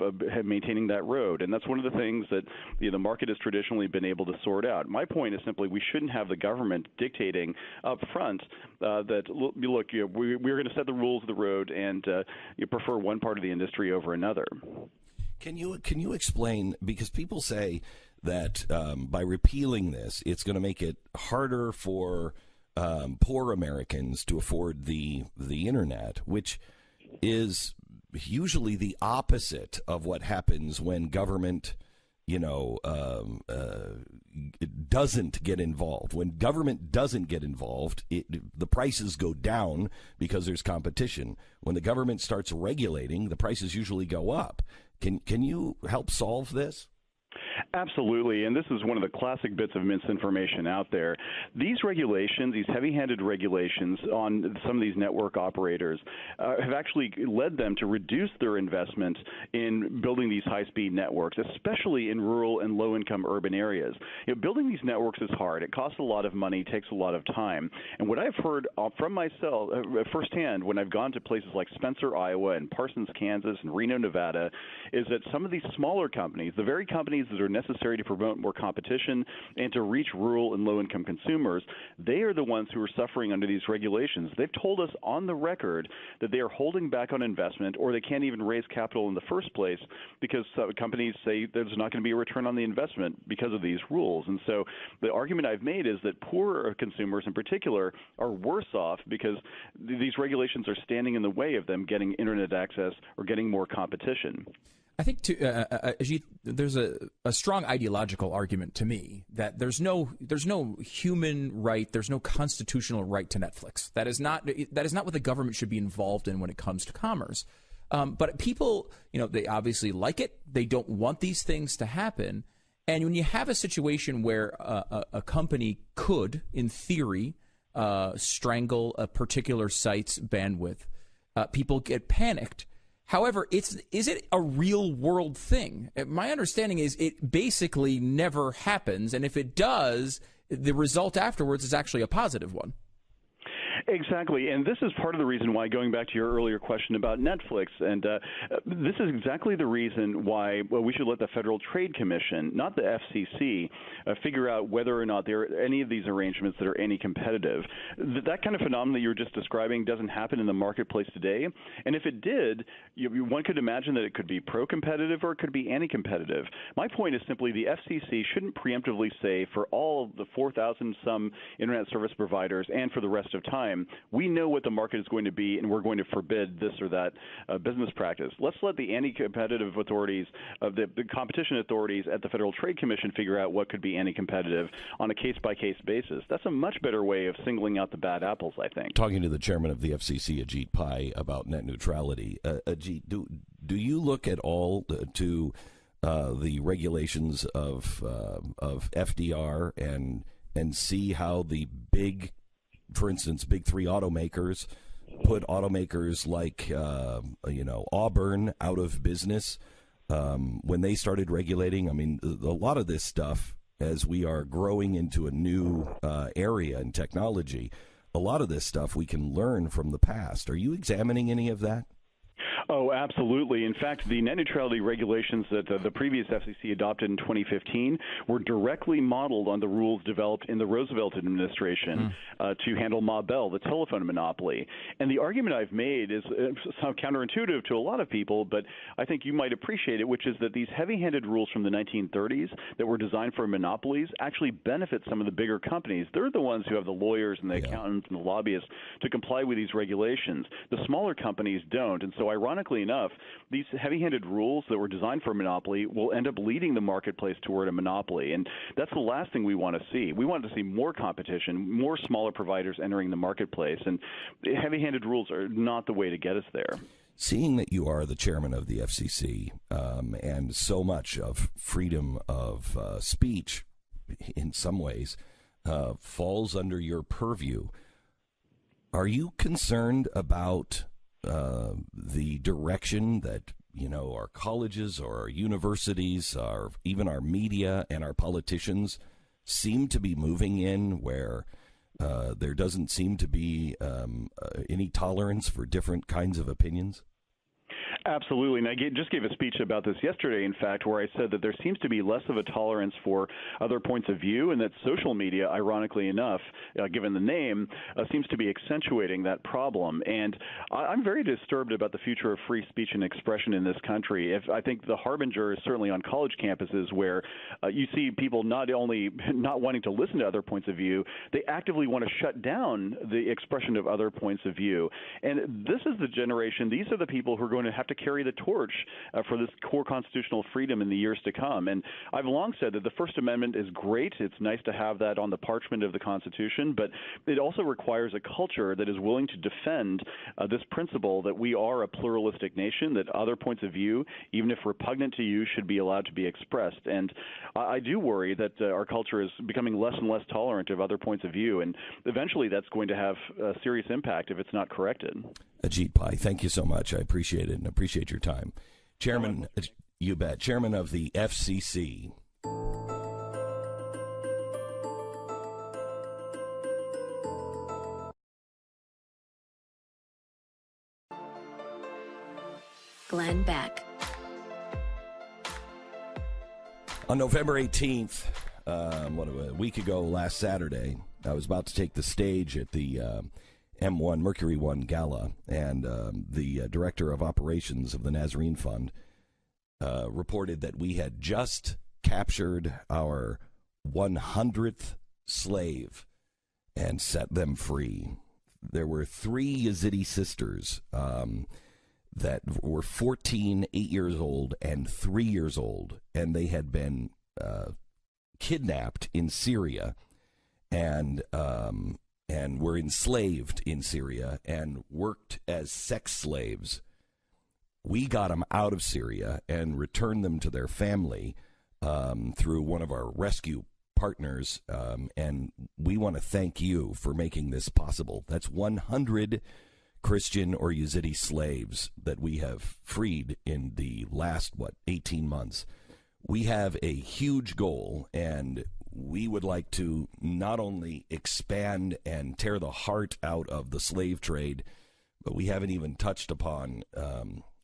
[SPEAKER 9] maintaining that road? And that's one of the things that the market has traditionally been able to sort out. My point is simply we shouldn't have the government dictating up front that, look, we're going to set the rules of the road, and you prefer one part of the industry over another.
[SPEAKER 2] Can you explain, because people say that by repealing this, it's going to make it harder for poor Americans to afford the Internet, which is usually the opposite of what happens when government doesn't get involved. When government doesn't get involved, the prices go down because there's competition. When the government starts regulating, the prices usually go up. Can you help solve this?
[SPEAKER 9] Absolutely, and this is one of the classic bits of misinformation out there. These regulations, these heavy-handed regulations on some of these network operators have actually led them to reduce their investment in building these high-speed networks, especially in rural and low-income urban areas. Building these networks is hard. It costs a lot of money, takes a lot of time. And what I've heard from myself firsthand when I've gone to places like Spencer, Iowa, and Parsons, Kansas, and Reno, Nevada, is that some of these smaller companies, the very companies that are necessary to promote more competition and to reach rural and low-income consumers, they are the ones who are suffering under these regulations. They've told us on the record that they are holding back on investment, or they can't even raise capital in the first place because companies say there's not going to be a return on the investment because of these rules. And so the argument I've made is that poor consumers in particular are worse off because these regulations are standing in the way of them getting Internet access or getting more competition.
[SPEAKER 3] I think Ajit, there's a strong ideological argument to me that there's no human right, there's no constitutional right to Netflix. That is not what the government should be involved in when it comes to commerce. But people, they obviously like it. They don't want these things to happen. And when you have a situation where a company could, in theory, strangle a particular site's bandwidth, people get panicked. However, is it a real world thing? My understanding is it basically never happens, and if it does, the result afterwards is actually a positive one.
[SPEAKER 9] Exactly, and this is part of the reason why, going back to your earlier question about Netflix, and this is exactly the reason why we should let the Federal Trade Commission, not the FCC, figure out whether or not there are any of these arrangements that are anti-competitive. That kind of phenomenon that you were just describing doesn't happen in the marketplace today, and if it did, one could imagine that it could be pro-competitive or it could be anti-competitive. My point is simply the FCC shouldn't preemptively say for all of the 4,000-some Internet service providers and for the rest of time, we know what the market is going to be, and we're going to forbid this or that business practice. Let's let the anti-competitive authorities, the competition authorities at the Federal Trade Commission figure out what could be anti-competitive on a case-by-case basis. That's a much better way of singling out the bad apples, I think.
[SPEAKER 2] Talking to the chairman of the FCC, Ajit Pai, about net neutrality, Ajit, do you look at all to the regulations of FDR and see how the big, for instance, big three automakers put automakers like, Auburn out of business when they started regulating? I mean, a lot of this stuff, as we are growing into a new area in technology, a lot of this stuff we can learn from the past. Are you examining any of that?
[SPEAKER 9] Oh, absolutely. In fact, the net neutrality regulations that the previous FCC adopted in 2015 were directly modeled on the rules developed in the Roosevelt administration to handle Ma Bell, the telephone monopoly. And the argument I've made is sound counterintuitive to a lot of people, but I think you might appreciate it, which is that these heavy-handed rules from the 1930s that were designed for monopolies actually benefit some of the bigger companies. They're the ones who have the lawyers and the accountants and the lobbyists to comply with these regulations. The smaller companies don't. And so ironically enough, these heavy-handed rules that were designed for a monopoly will end up leading the marketplace toward a monopoly. And that's the last thing we want to see. We want to see more competition, more smaller providers entering the marketplace. And heavy-handed rules are not the way to get us there.
[SPEAKER 2] Seeing that you are the chairman of the FCC and so much of freedom of speech in some ways falls under your purview, are you concerned about the direction that, our colleges or our universities, or even our media and our politicians seem to be moving in, where there doesn't seem to be any tolerance for different kinds of opinions?
[SPEAKER 9] Absolutely. And I just gave a speech about this yesterday, in fact, where I said that there seems to be less of a tolerance for other points of view, and that social media, ironically enough, given the name, seems to be accentuating that problem. And I'm very disturbed about the future of free speech and expression in this country. I think the harbinger is certainly on college campuses, where you see people not only not wanting to listen to other points of view, they actively want to shut down the expression of other points of view. And this is the generation, these are the people who are going to have to carry the torch for this core constitutional freedom in the years to come. And I've long said that the First Amendment is great. It's nice to have that on the parchment of the Constitution, but it also requires a culture that is willing to defend this principle that we are a pluralistic nation, that other points of view, even if repugnant to you, should be allowed to be expressed. And I do worry that our culture is becoming less and less tolerant of other points of view, and eventually that's going to have a serious impact if it's not corrected.
[SPEAKER 2] Ajit Pai, thank you so much. I appreciate it and appreciate your time. Chairman, you bet, Chairman of the FCC.
[SPEAKER 1] Glenn Beck.
[SPEAKER 2] On November 18th, a week ago, last Saturday, I was about to take the stage at the M1 Mercury One Gala, and the director of operations of the Nazarene Fund reported that we had just captured our 100th slave and set them free. There were 3 Yazidi sisters that were 14, 8 years old, and 3 years old, and they had been kidnapped in Syria and were enslaved in Syria and worked as sex slaves. We got them out of Syria and returned them to their family through one of our rescue partners, and we want to thank you for making this possible. That's 100 Christian or Yazidi slaves that we have freed in the last, 18 months. we have a huge goal, and we would like to not only expand and tear the heart out of the slave trade, but we haven't even touched upon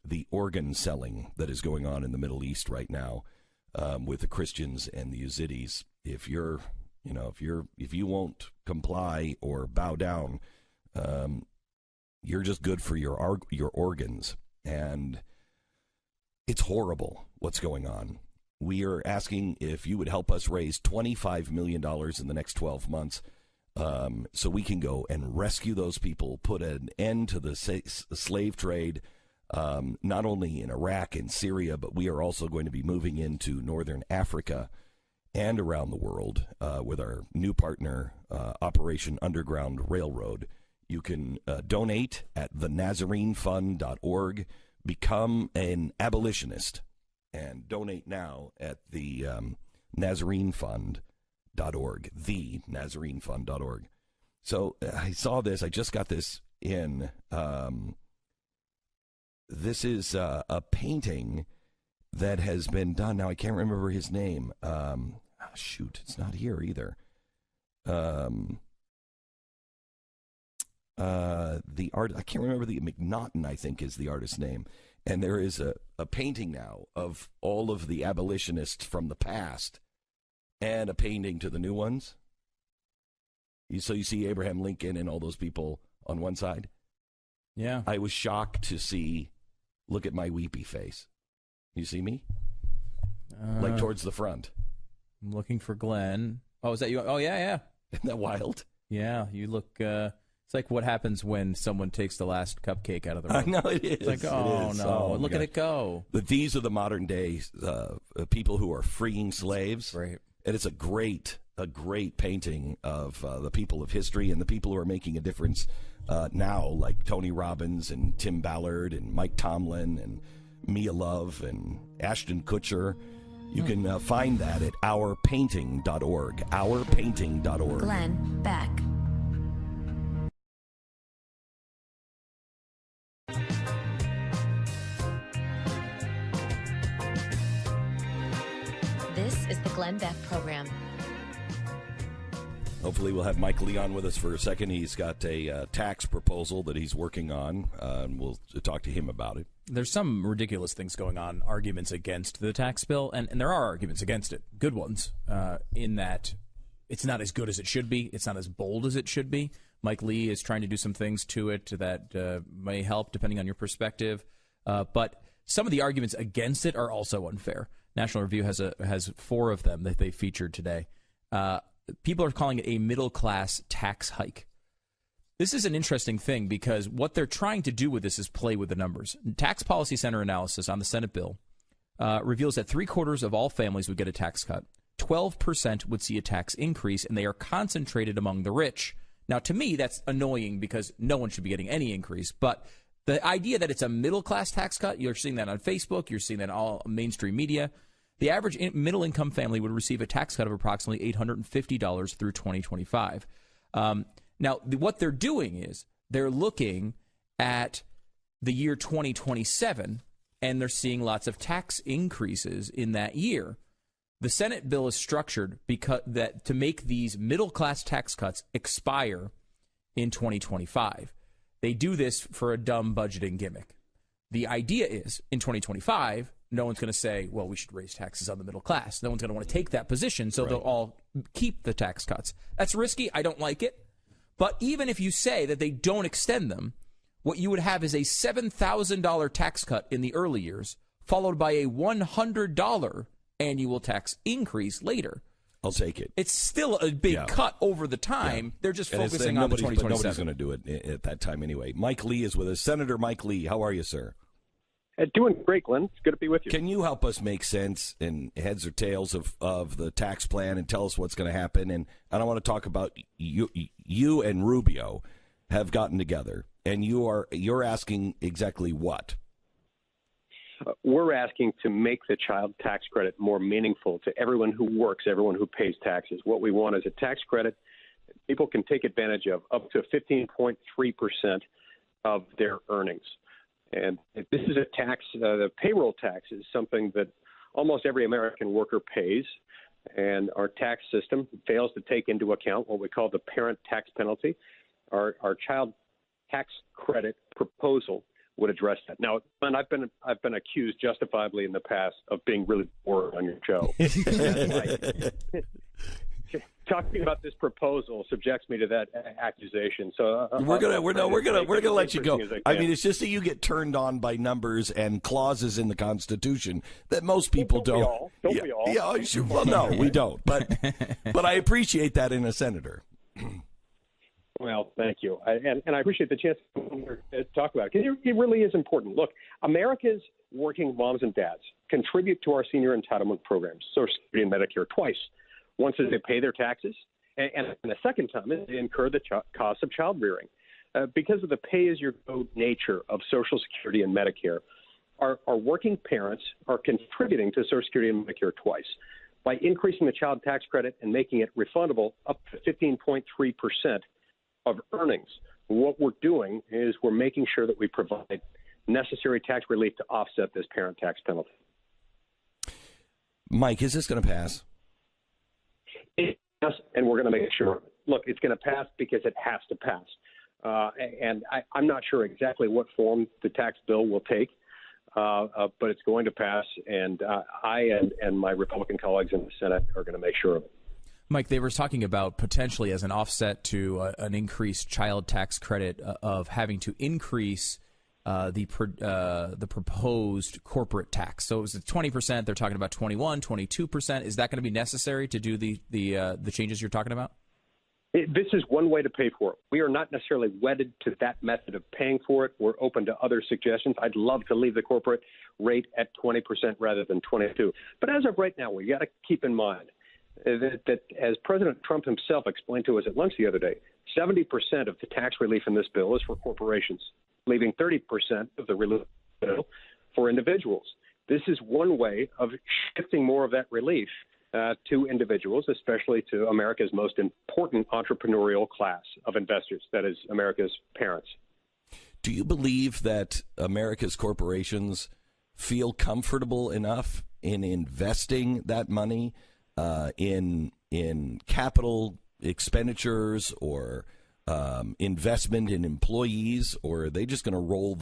[SPEAKER 2] the organ selling that is going on in the Middle East right now with the Christians and the Yazidis. If you won't comply or bow down, you're just good for your organs, and it's horrible what's going on. We are asking if you would help us raise $25 million in the next 12 months so we can go and rescue those people, put an end to the slave trade, not only in Iraq and Syria, but we are also going to be moving into northern Africa and around the world with our new partner, Operation Underground Railroad. You can donate at thenazarenefund.org, become an abolitionist, and donate now at the nazarenefund.org, thenazarenefund.org. So I saw this. I just got this in. This is a painting that has been done. Now, I can't remember his name. Shoot, it's not here either. The art, I can't remember the McNaughton, I think, is the artist's name. And there is a painting now of all of the abolitionists from the past and a painting to the new ones. So you see Abraham Lincoln and all those people on one side.
[SPEAKER 3] Yeah.
[SPEAKER 2] I was shocked to see, look at my weepy face. You see me? Like towards the front.
[SPEAKER 3] I'm looking for Glenn. Oh, is that you? Oh, yeah.
[SPEAKER 2] Isn't that wild?
[SPEAKER 3] Yeah, you look... It's like what happens when someone takes the last cupcake out of the room.
[SPEAKER 2] I know it is.
[SPEAKER 3] It's like, oh, no, look at it go.
[SPEAKER 2] But these are the modern day people who are freeing slaves.
[SPEAKER 3] Right.
[SPEAKER 2] And it's a great painting of the people of history and the people who are making a difference now, like Tony Robbins and Tim Ballard and Mike Tomlin and Mia Love and Ashton Kutcher. You can find that at ourpainting.org. Ourpainting.org.
[SPEAKER 1] Glenn Beck. This is the Glenn Beck Program.
[SPEAKER 2] Hopefully we'll have Mike Lee on with us for a second. He's got a tax proposal that he's working on, and we'll talk to him about it.
[SPEAKER 3] There's some ridiculous things going on, arguments against the tax bill, and there are arguments against it, good ones, in that it's not as good as it should be. It's not as bold as it should be. Mike Lee is trying to do some things to it that may help, depending on your perspective. But some of the arguments against it are also unfair. National Review has 4 of them that they featured today. People are calling it a middle-class tax hike. This is an interesting thing because what they're trying to do with this is play with the numbers. Tax Policy Center analysis on the Senate bill reveals that 3/4 of all families would get a tax cut. 12% would see a tax increase, and they are concentrated among the rich. Now, to me, that's annoying because no one should be getting any increase. But the idea that it's a middle-class tax cut, you're seeing that on Facebook, you're seeing that in all mainstream media. The average middle-income family would receive a tax cut of approximately $850 through 2025. Now, what they're doing is they're looking at the year 2027, and they're seeing lots of tax increases in that year. The Senate bill is structured to make these middle-class tax cuts expire in 2025. They do this for a dumb budgeting gimmick. The idea is, in 2025, no one's going to say, well, we should raise taxes on the middle class. No one's going to want to take that position, so they'll all keep the tax cuts. That's risky. I don't like it. But even if you say that they don't extend them, what you would have is a $7,000 tax cut in the early years, followed by a $100 annual tax increase later.
[SPEAKER 2] I'll take it.
[SPEAKER 3] It's still a big cut over the time. They're just focusing on the 2027.
[SPEAKER 2] Nobody's going to do it at that time anyway. Mike Lee is with us. Senator Mike Lee, how are you, sir?
[SPEAKER 10] Doing great, Glenn. It's good to be with you.
[SPEAKER 2] Can you help us make sense in heads or tails of the tax plan and tell us what's going to happen? And I don't want to talk about you and Rubio have gotten together, and you're asking exactly what?
[SPEAKER 10] We're asking to make the child tax credit more meaningful to everyone who works, everyone who pays taxes. What we want is a tax credit people can take advantage of up to 15.3% of their earnings. And this is a tax, the payroll tax is something that almost every American worker pays, and our tax system fails to take into account what we call the parent tax penalty. Our child tax credit proposal would address that. Now, and I've been accused justifiably in the past of being really bored on your show. Talking about this proposal subjects me to that accusation. So
[SPEAKER 2] we're gonna let you go. I mean, it's just that you get turned on by numbers and clauses in the Constitution that most people don't.
[SPEAKER 10] Don't we all?
[SPEAKER 2] Yeah, sure. Well, no, we don't. But I appreciate that in a senator.
[SPEAKER 10] Well, thank you, and I appreciate the chance to talk about it, because it really is important. Look, America's working moms and dads contribute to our senior entitlement programs, Social Security and Medicare, twice. Once as they pay their taxes, and the second time is they incur the cost of child rearing. Because of the pay-as-you-go nature of Social Security and Medicare, our working parents are contributing to Social Security and Medicare twice. By increasing the child tax credit and making it refundable up to 15.3% of earnings, what we're doing is we're making sure that we provide necessary tax relief to offset this parent tax penalty.
[SPEAKER 2] Mike, is this going to pass?
[SPEAKER 10] Yes, and we're going to make sure. Look, it's going to pass because it has to pass. And I'm not sure exactly what form the tax bill will take, but it's going to pass. And I and my Republican colleagues in the Senate are going to make sure of it.
[SPEAKER 3] Mike, they were talking about potentially as an offset to an increased child tax credit of having to increase the proposed corporate tax. So it was 20%. They're talking about 21, 22%. Is that going to be necessary to do the changes you're talking about?
[SPEAKER 10] This is one way to pay for it. We are not necessarily wedded to that method of paying for it. We're open to other suggestions. I'd love to leave the corporate rate at 20% rather than 22%. But as of right now, we got to keep in mind that as President Trump himself explained to us at lunch the other day, 70% of the tax relief in this bill is for corporations, leaving 30% of the relief bill for individuals. This is one way of shifting more of that relief to individuals, especially to America's most important entrepreneurial class of investors, that is, America's parents.
[SPEAKER 2] Do you believe that America's corporations feel comfortable enough in investing that money in capital expenditures or investment in employees, or are they just going to roll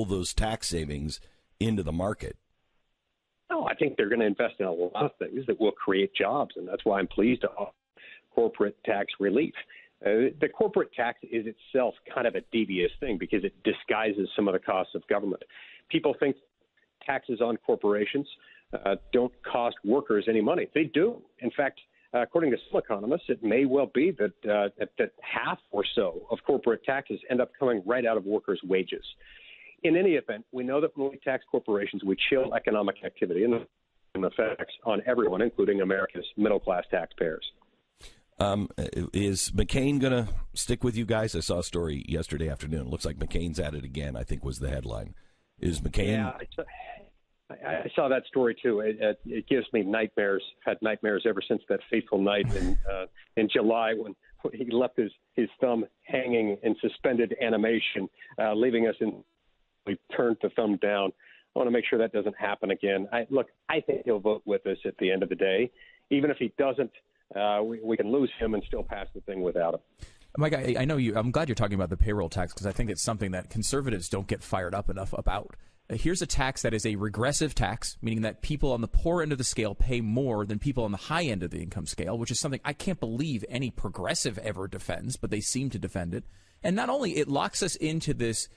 [SPEAKER 2] those tax savings into the market?
[SPEAKER 10] No, I think they're going to invest in a lot of things that will create jobs, and that's why I'm pleased to offer corporate tax relief. The corporate tax is itself kind of a devious thing because it disguises some of the costs of government. People think taxes on corporations don't cost workers any money. They do. In fact, according to some economists, it may well be that half or so of corporate taxes end up coming right out of workers' wages. In any event, we know that when we tax corporations, we chill economic activity and the effects on everyone, including America's middle-class taxpayers.
[SPEAKER 2] Is McCain going to stick with you guys? I saw a story yesterday afternoon. It looks like McCain's at it again, I think was the headline. Is McCain...
[SPEAKER 10] Yeah, I saw that story, too. It gives me nightmares. I've had nightmares ever since that fateful night in July when he left his thumb hanging in suspended animation, leaving us in... We turned the thumb down. I want to make sure that doesn't happen again. I think he'll vote with us at the end of the day. Even if he doesn't, we can lose him and still pass the thing without him.
[SPEAKER 3] Mike, I know you. I'm glad you're talking about the payroll tax because I think it's something that conservatives don't get fired up enough about. Here's a tax that is a regressive tax, meaning that people on the poor end of the scale pay more than people on the high end of the income scale, which is something I can't believe any progressive ever defends, but they seem to defend it. And not only it locks us into this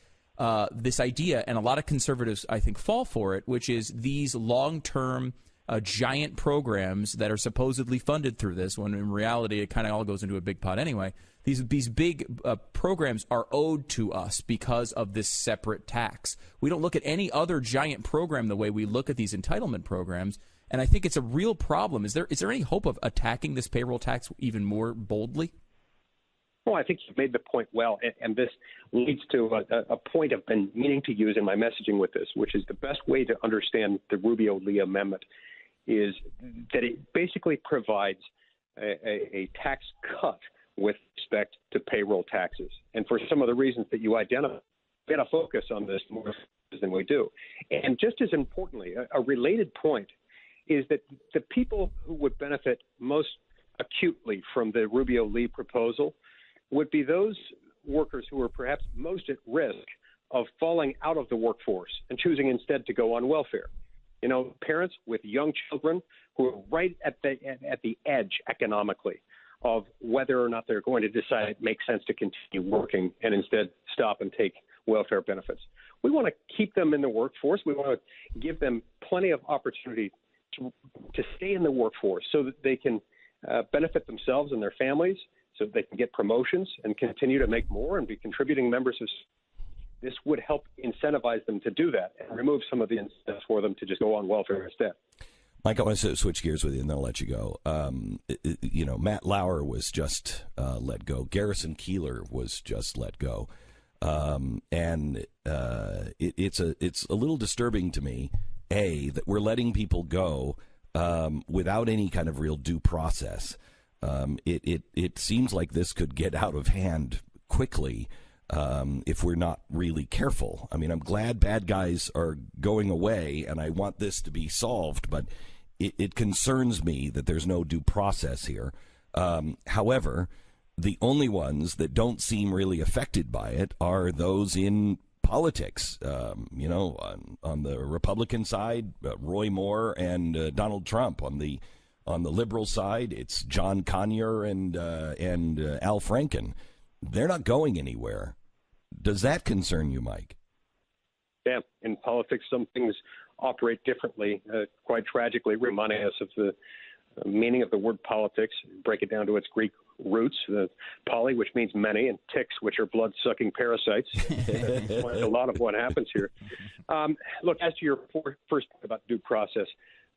[SPEAKER 3] idea, and a lot of conservatives, I think, fall for it, which is these long-term giant programs that are supposedly funded through this, when in reality it kind of all goes into a big pot anyway. These big programs are owed to us because of this separate tax. We don't look at any other giant program the way we look at these entitlement programs, and I think it's a real problem. Is there any hope of attacking this payroll tax even more boldly?
[SPEAKER 10] Well, I think you've made the point well, and this leads to a point I've been meaning to use in my messaging with this, which is the best way to understand the Rubio-Lee amendment is that it basically provides a tax cut with respect to payroll taxes. And for some of the reasons that you identify, we got to focus on this more than we do. And just as importantly, a related point is that the people who would benefit most acutely from the Rubio-Lee proposal would be those workers who are perhaps most at risk of falling out of the workforce and choosing instead to go on welfare. You know, parents with young children who are right at the edge economically of whether or not they're going to decide it makes sense to continue working and instead stop and take welfare benefits. We want to keep them in the workforce. We want to give them plenty of opportunity to stay in the workforce so that they can benefit themselves and their families, so that they can get promotions and continue to make more and be contributing members of. This would help incentivize them to do that and remove some of the incentives for them to just go on welfare instead.
[SPEAKER 2] Mike, I want to switch gears with you, and then I'll let you go. Matt Lauer was just let go. Garrison Keillor was just let go. It's a little disturbing to me, that we're letting people go without any kind of real due process. It seems like this could get out of hand quickly if we're not really careful. I mean, I'm glad bad guys are going away, and I want this to be solved, but it concerns me that there's no due process here. However, the only ones that don't seem really affected by it are those in politics. On the Republican side, Roy Moore and Donald Trump. On the liberal side, it's John Conyers and Al Franken. They're not going anywhere. Does that concern you, Mike?
[SPEAKER 10] Yeah, in politics, some things operate differently, quite tragically, reminding us of the meaning of the word politics. Break it down to its Greek roots, poly, which means many, and ticks, which are blood-sucking parasites. A lot of what happens here. Look, as to your first point about due process,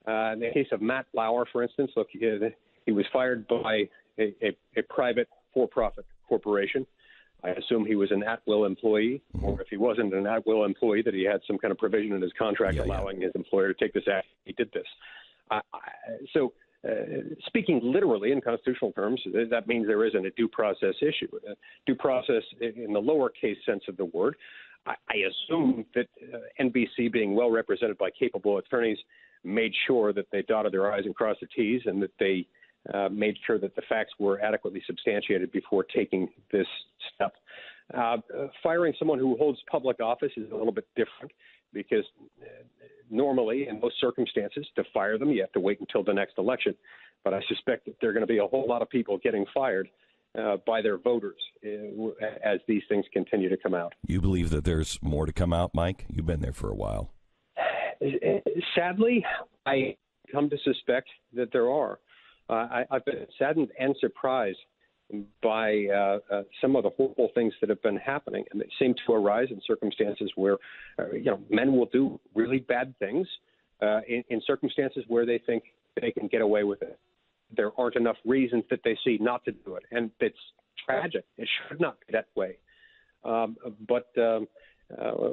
[SPEAKER 10] in the case of Matt Lauer, for instance, look, he was fired by a private for-profit corporation. I assume he was an at-will employee, or if he wasn't an at-will employee, that he had some kind of provision in his contract allowing his employer to take this action. He did this. Speaking literally in constitutional terms, that means there isn't a due process issue. Due process in the lowercase sense of the word. I assume that NBC, being well represented by capable attorneys, made sure that they dotted their I's and crossed their T's, and that they made sure that the facts were adequately substantiated before taking this step. Firing someone who holds public office is a little bit different because normally, in most circumstances, to fire them, you have to wait until the next election. But I suspect that there are going to be a whole lot of people getting fired by their voters as these things continue to come out. You believe that there's more to come out, Mike? You've been there for a while. Sadly, I come to suspect that there are. I've been saddened and surprised by some of the horrible things that have been happening, and they seem to arise in circumstances where, men will do really bad things in circumstances where they think they can get away with it. There aren't enough reasons that they see not to do it, and it's tragic. It should not be that way.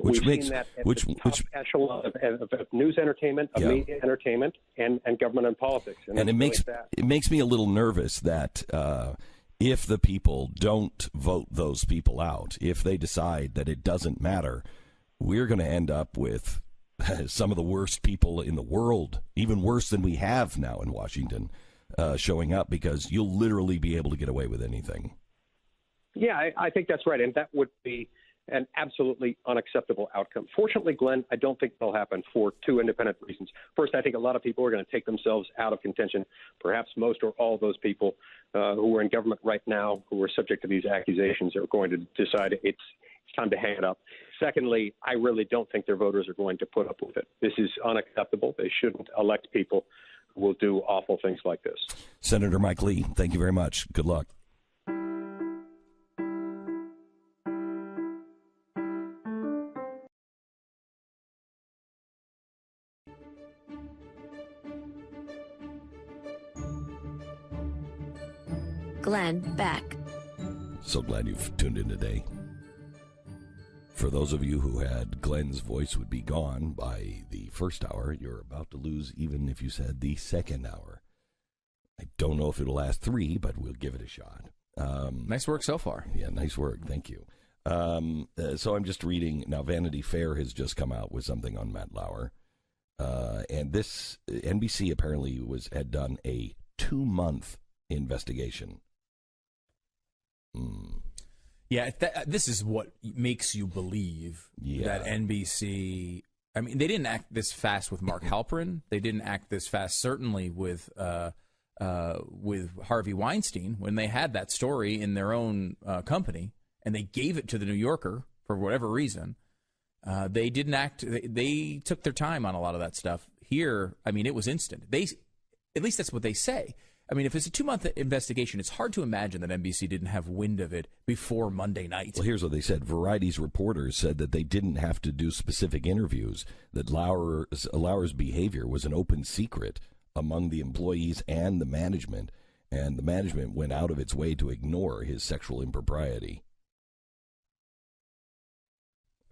[SPEAKER 10] We've seen that at the top echelon of news entertainment, of media entertainment, and government and politics. And it makes me a little nervous that if the people don't vote those people out, if they decide that it doesn't matter, we're going to end up with some of the worst people in the world, even worse than we have now in Washington, showing up, because you'll literally be able to get away with anything. Yeah, I think that's right, and that would be an absolutely unacceptable outcome. Fortunately, Glenn, I don't think that'll happen for two independent reasons. First, I think a lot of people are going to take themselves out of contention. Perhaps most or all of those people who are in government right now who are subject to these accusations are going to decide it's time to hang it up. Secondly, I really don't think their voters are going to put up with it. This is unacceptable. They shouldn't elect people who will do awful things like this. Senator Mike Lee, thank you very much. Good luck.
[SPEAKER 1] Glenn Beck.
[SPEAKER 2] So glad you've tuned in today. For those of you who had Glenn's voice would be gone by the first hour, you're about to lose even if you said the second hour. I don't know if it'll last 3, but we'll give it a shot.
[SPEAKER 3] Nice work so far.
[SPEAKER 2] Yeah, nice work. Thank you. So I'm just reading now. Vanity Fair has just come out with something on Matt Lauer, and this NBC apparently had done a 2-month investigation.
[SPEAKER 3] Yeah, this is what makes you believe that NBC. I mean, they didn't act this fast with Mark Halperin. They didn't act this fast, certainly, with Harvey Weinstein when they had that story in their own company, and they gave it to the New Yorker for whatever reason. They didn't act. They took their time on a lot of that stuff. Here, I mean, it was instant. At least that's what they say. I mean, if it's a 2-month investigation, it's hard to imagine that NBC didn't have wind of it before Monday night.
[SPEAKER 2] Well, here's what they said. Variety's reporters said that they didn't have to do specific interviews, that Lauer's behavior was an open secret among the employees and the management went out of its way to ignore his sexual impropriety.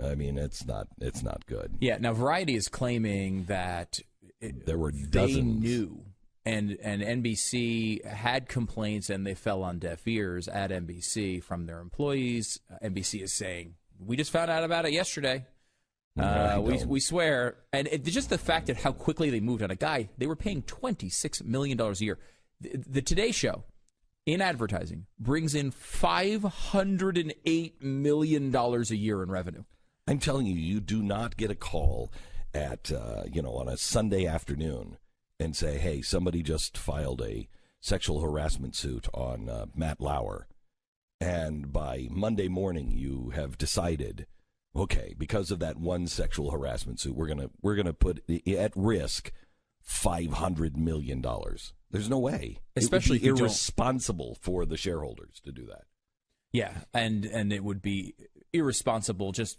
[SPEAKER 2] I mean, it's not good.
[SPEAKER 3] Yeah, now Variety is claiming that
[SPEAKER 2] there were dozens.
[SPEAKER 3] They knew. And NBC had complaints, and they fell on deaf ears at NBC from their employees. NBC is saying, we just found out about it yesterday. We swear. And just the fact that how quickly they moved on a guy, they were paying $26 million a year. The Today Show, in advertising, brings in $508 million a year in revenue.
[SPEAKER 2] I'm telling you, you do not get a call at, on a Sunday afternoon and say, hey, somebody just filed a sexual harassment suit on Matt Lauer. And by Monday morning, you have decided, okay, because of that one sexual harassment suit, we're gonna put at risk $500 million. There's no way.
[SPEAKER 3] Especially
[SPEAKER 2] it would be irresponsible for the shareholders to do that.
[SPEAKER 3] Yeah, and it would be irresponsible just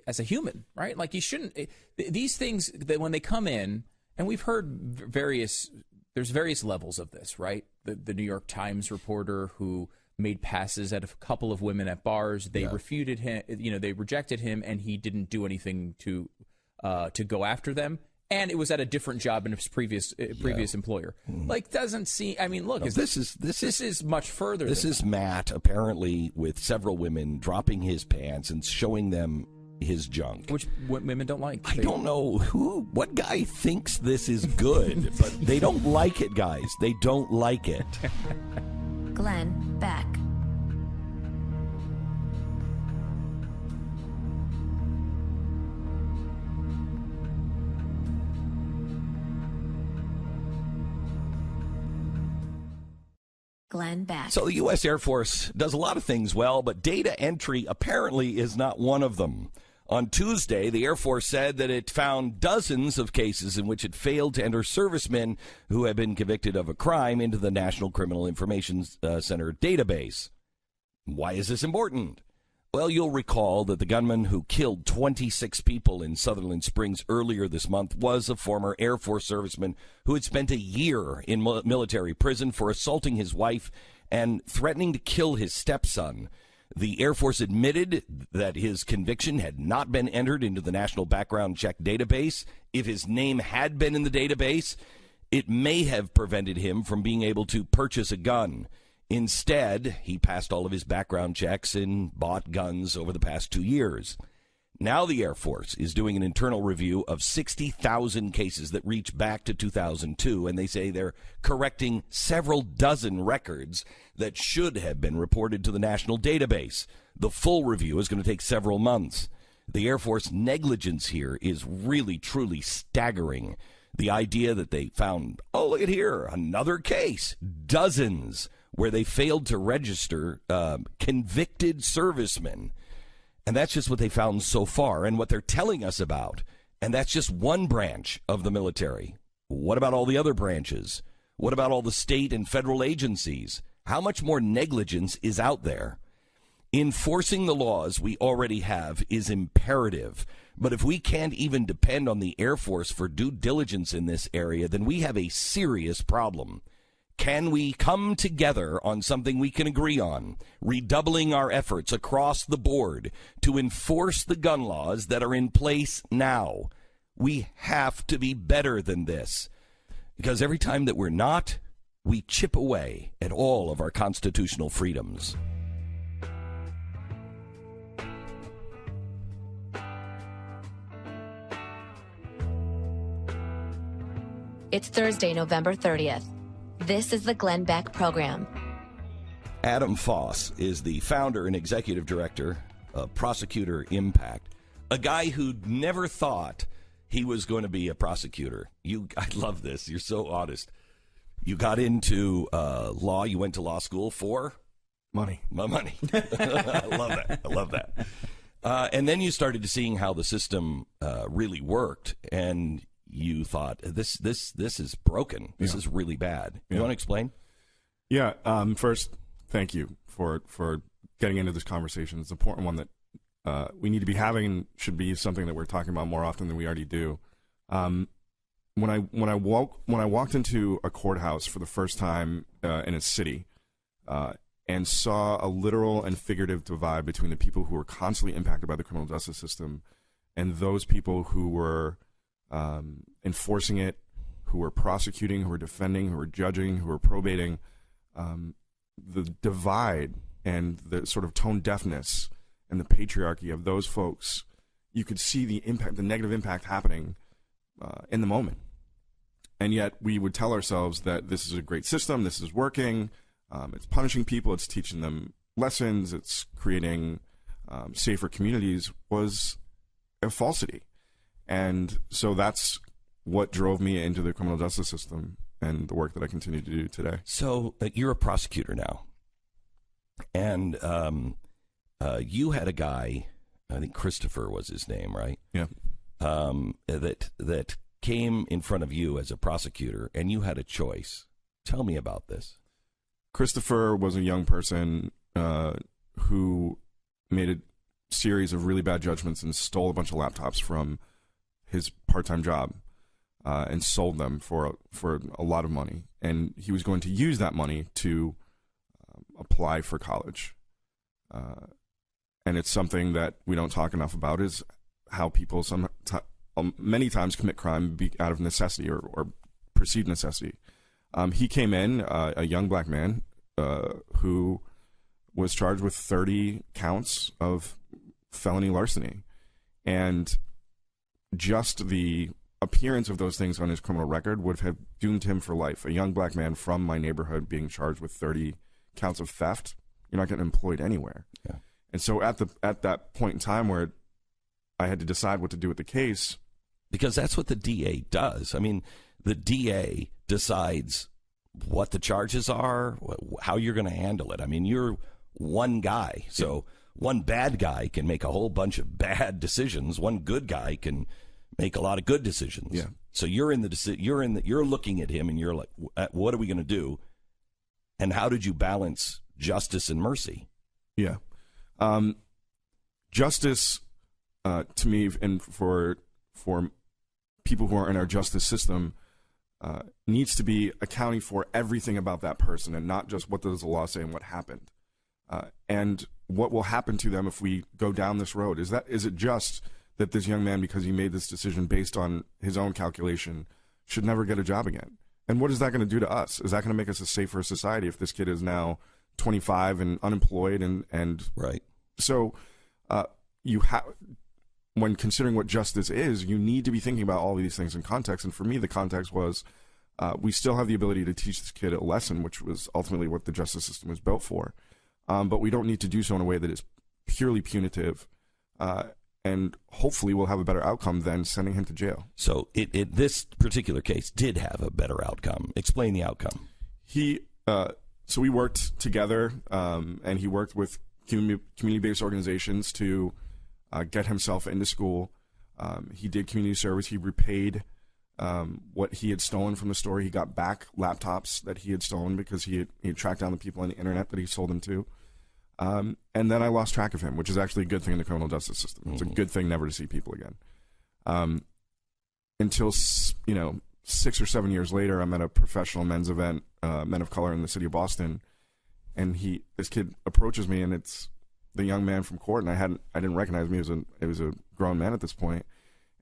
[SPEAKER 3] as a human, right? Like you shouldn't. These things that when they come in. And we've heard there's various levels of this, right? The New York Times reporter who made passes at a couple of women at bars, they refuted him, they rejected him, and he didn't do anything to go after them. And it was at a different job in his previous employer. Like, doesn't seem. I mean, look, this is much further.
[SPEAKER 2] This is Matt apparently with several women dropping his pants and showing them his junk,
[SPEAKER 3] which women don't like.
[SPEAKER 2] I don't know what guy thinks this is good, but they don't like it, guys. They don't like it.
[SPEAKER 1] Glenn Beck. Glenn Beck.
[SPEAKER 2] So the U.S. Air Force does a lot of things well, but data entry apparently is not one of them. On Tuesday, the Air Force said that it found dozens of cases in which it failed to enter servicemen who had been convicted of a crime into the National Criminal Information Center database. Why is this important? Well, you'll recall that the gunman who killed 26 people in Sutherland Springs earlier this month was a former Air Force serviceman who had spent a year in military prison for assaulting his wife and threatening to kill his stepson. The Air Force admitted that his conviction had not been entered into the National Background Check database. If his name had been in the database, it may have prevented him from being able to purchase a gun. Instead, he passed all of his background checks and bought guns over the past 2 years. Now the Air Force is doing an internal review of 60,000 cases that reach back to 2002, and they say they're correcting several dozen records that should have been reported to the national database. The full review is going to take several months. The Air Force negligence here is really, truly staggering. The idea that they found, oh, look at here, another case, dozens, where they failed to register convicted servicemen. And that's just what they found so far and what they're telling us about. And that's just one branch of the military. What about all the other branches? What about all the state and federal agencies? How much more negligence is out there? Enforcing the laws we already have is imperative. But if we can't even depend on the Air Force for due diligence in this area, then we have a serious problem. Can we come together on something we can agree on, redoubling our efforts across the board to enforce the gun laws that are in place now? We have to be better than this, because every time that we're not, we chip away at all of our constitutional freedoms.
[SPEAKER 1] It's Thursday, November 30th. This is the Glenn Beck Program.
[SPEAKER 2] Adam Foss is the founder and executive director of Prosecutor Impact, a guy who never thought he was going to be a prosecutor. I love this. You're so honest. You got into law. You went to law school for?
[SPEAKER 11] Money.
[SPEAKER 2] Money. I love that. And then you started seeing how the system really worked, and you thought, this is broken. This is really bad. You want to explain?
[SPEAKER 11] Yeah. First, thank you for getting into this conversation. It's an important one that we need to be having, and should be something that we're talking about more often than we already do. When I walked into a courthouse for the first time in a city, and saw a literal and figurative divide between the people who were constantly impacted by the criminal justice system and those people who were enforcing it, who were prosecuting, who were defending, who were judging, who were probating, the divide and the sort of tone deafness and the patriarchy of those folks, you could see the impact, the negative impact happening in the moment. And yet we would tell ourselves that this is a great system, this is working, it's punishing people, it's teaching them lessons, it's creating safer communities, was a falsity. And so that's what drove me into the criminal justice system and the work that I continue to do today.
[SPEAKER 2] So you're a prosecutor now. And you had a guy, I think Christopher was his name, right?
[SPEAKER 11] Yeah.
[SPEAKER 2] That came in front of you as a prosecutor, and you had a choice. Tell me about this.
[SPEAKER 11] Christopher was a young person who made a series of really bad judgments and stole a bunch of laptops from his part-time job and sold them for a lot of money. And he was going to use that money to apply for college. And it's something that we don't talk enough about, is how people many times commit crime out of necessity or perceived necessity. He came in, a young black man who was charged with 30 counts of felony larceny. And just the appearance of those things on his criminal record would have doomed him for life. A young black man from my neighborhood being charged with 30 counts of theft, you're not getting employed anywhere.
[SPEAKER 2] Yeah. And
[SPEAKER 11] so at that point in time where I had to decide what to do with the case.
[SPEAKER 2] Because that's what the DA does. I mean, the DA decides what the charges are, how you're going to handle it. I mean, you're one guy. So one bad guy can make a whole bunch of bad decisions. One good guy can make a lot of good decisions.
[SPEAKER 11] Yeah.
[SPEAKER 2] So you're looking at him and you're like, what are we going to do? And how did you balance justice and mercy?
[SPEAKER 11] Yeah. Justice, to me, and for people who are in our justice system, needs to be accounting for everything about that person and not just what does the law say and what happened. And what will happen to them if we go down this road? Is it just that this young man, because he made this decision based on his own calculation, should never get a job again? And what is that going to do to us? Is that going to make us a safer society if this kid is now 25 and unemployed and
[SPEAKER 2] right?
[SPEAKER 11] So you have, when considering what justice is, you need to be thinking about all of these things in context. And for me, the context was we still have the ability to teach this kid a lesson, which was ultimately what the justice system was built for. But we don't need to do so in a way that is purely punitive. And hopefully we'll have a better outcome than sending him to jail.
[SPEAKER 2] So this particular case did have a better outcome. Explain the outcome.
[SPEAKER 11] So we worked together, and he worked with community-based organizations to get himself into school. He did community service. He repaid what he had stolen from the store. He got back laptops that he had stolen because he had tracked down the people on the internet that he sold them to. And then I lost track of him, which is actually a good thing in the criminal justice system. It's a good thing never to see people again. Until 6 or 7 years later, I'm at a professional men's event, Men of Color in the city of Boston, and this kid approaches me, and it's the young man from court, and I didn't recognize him. It was a grown man at this point,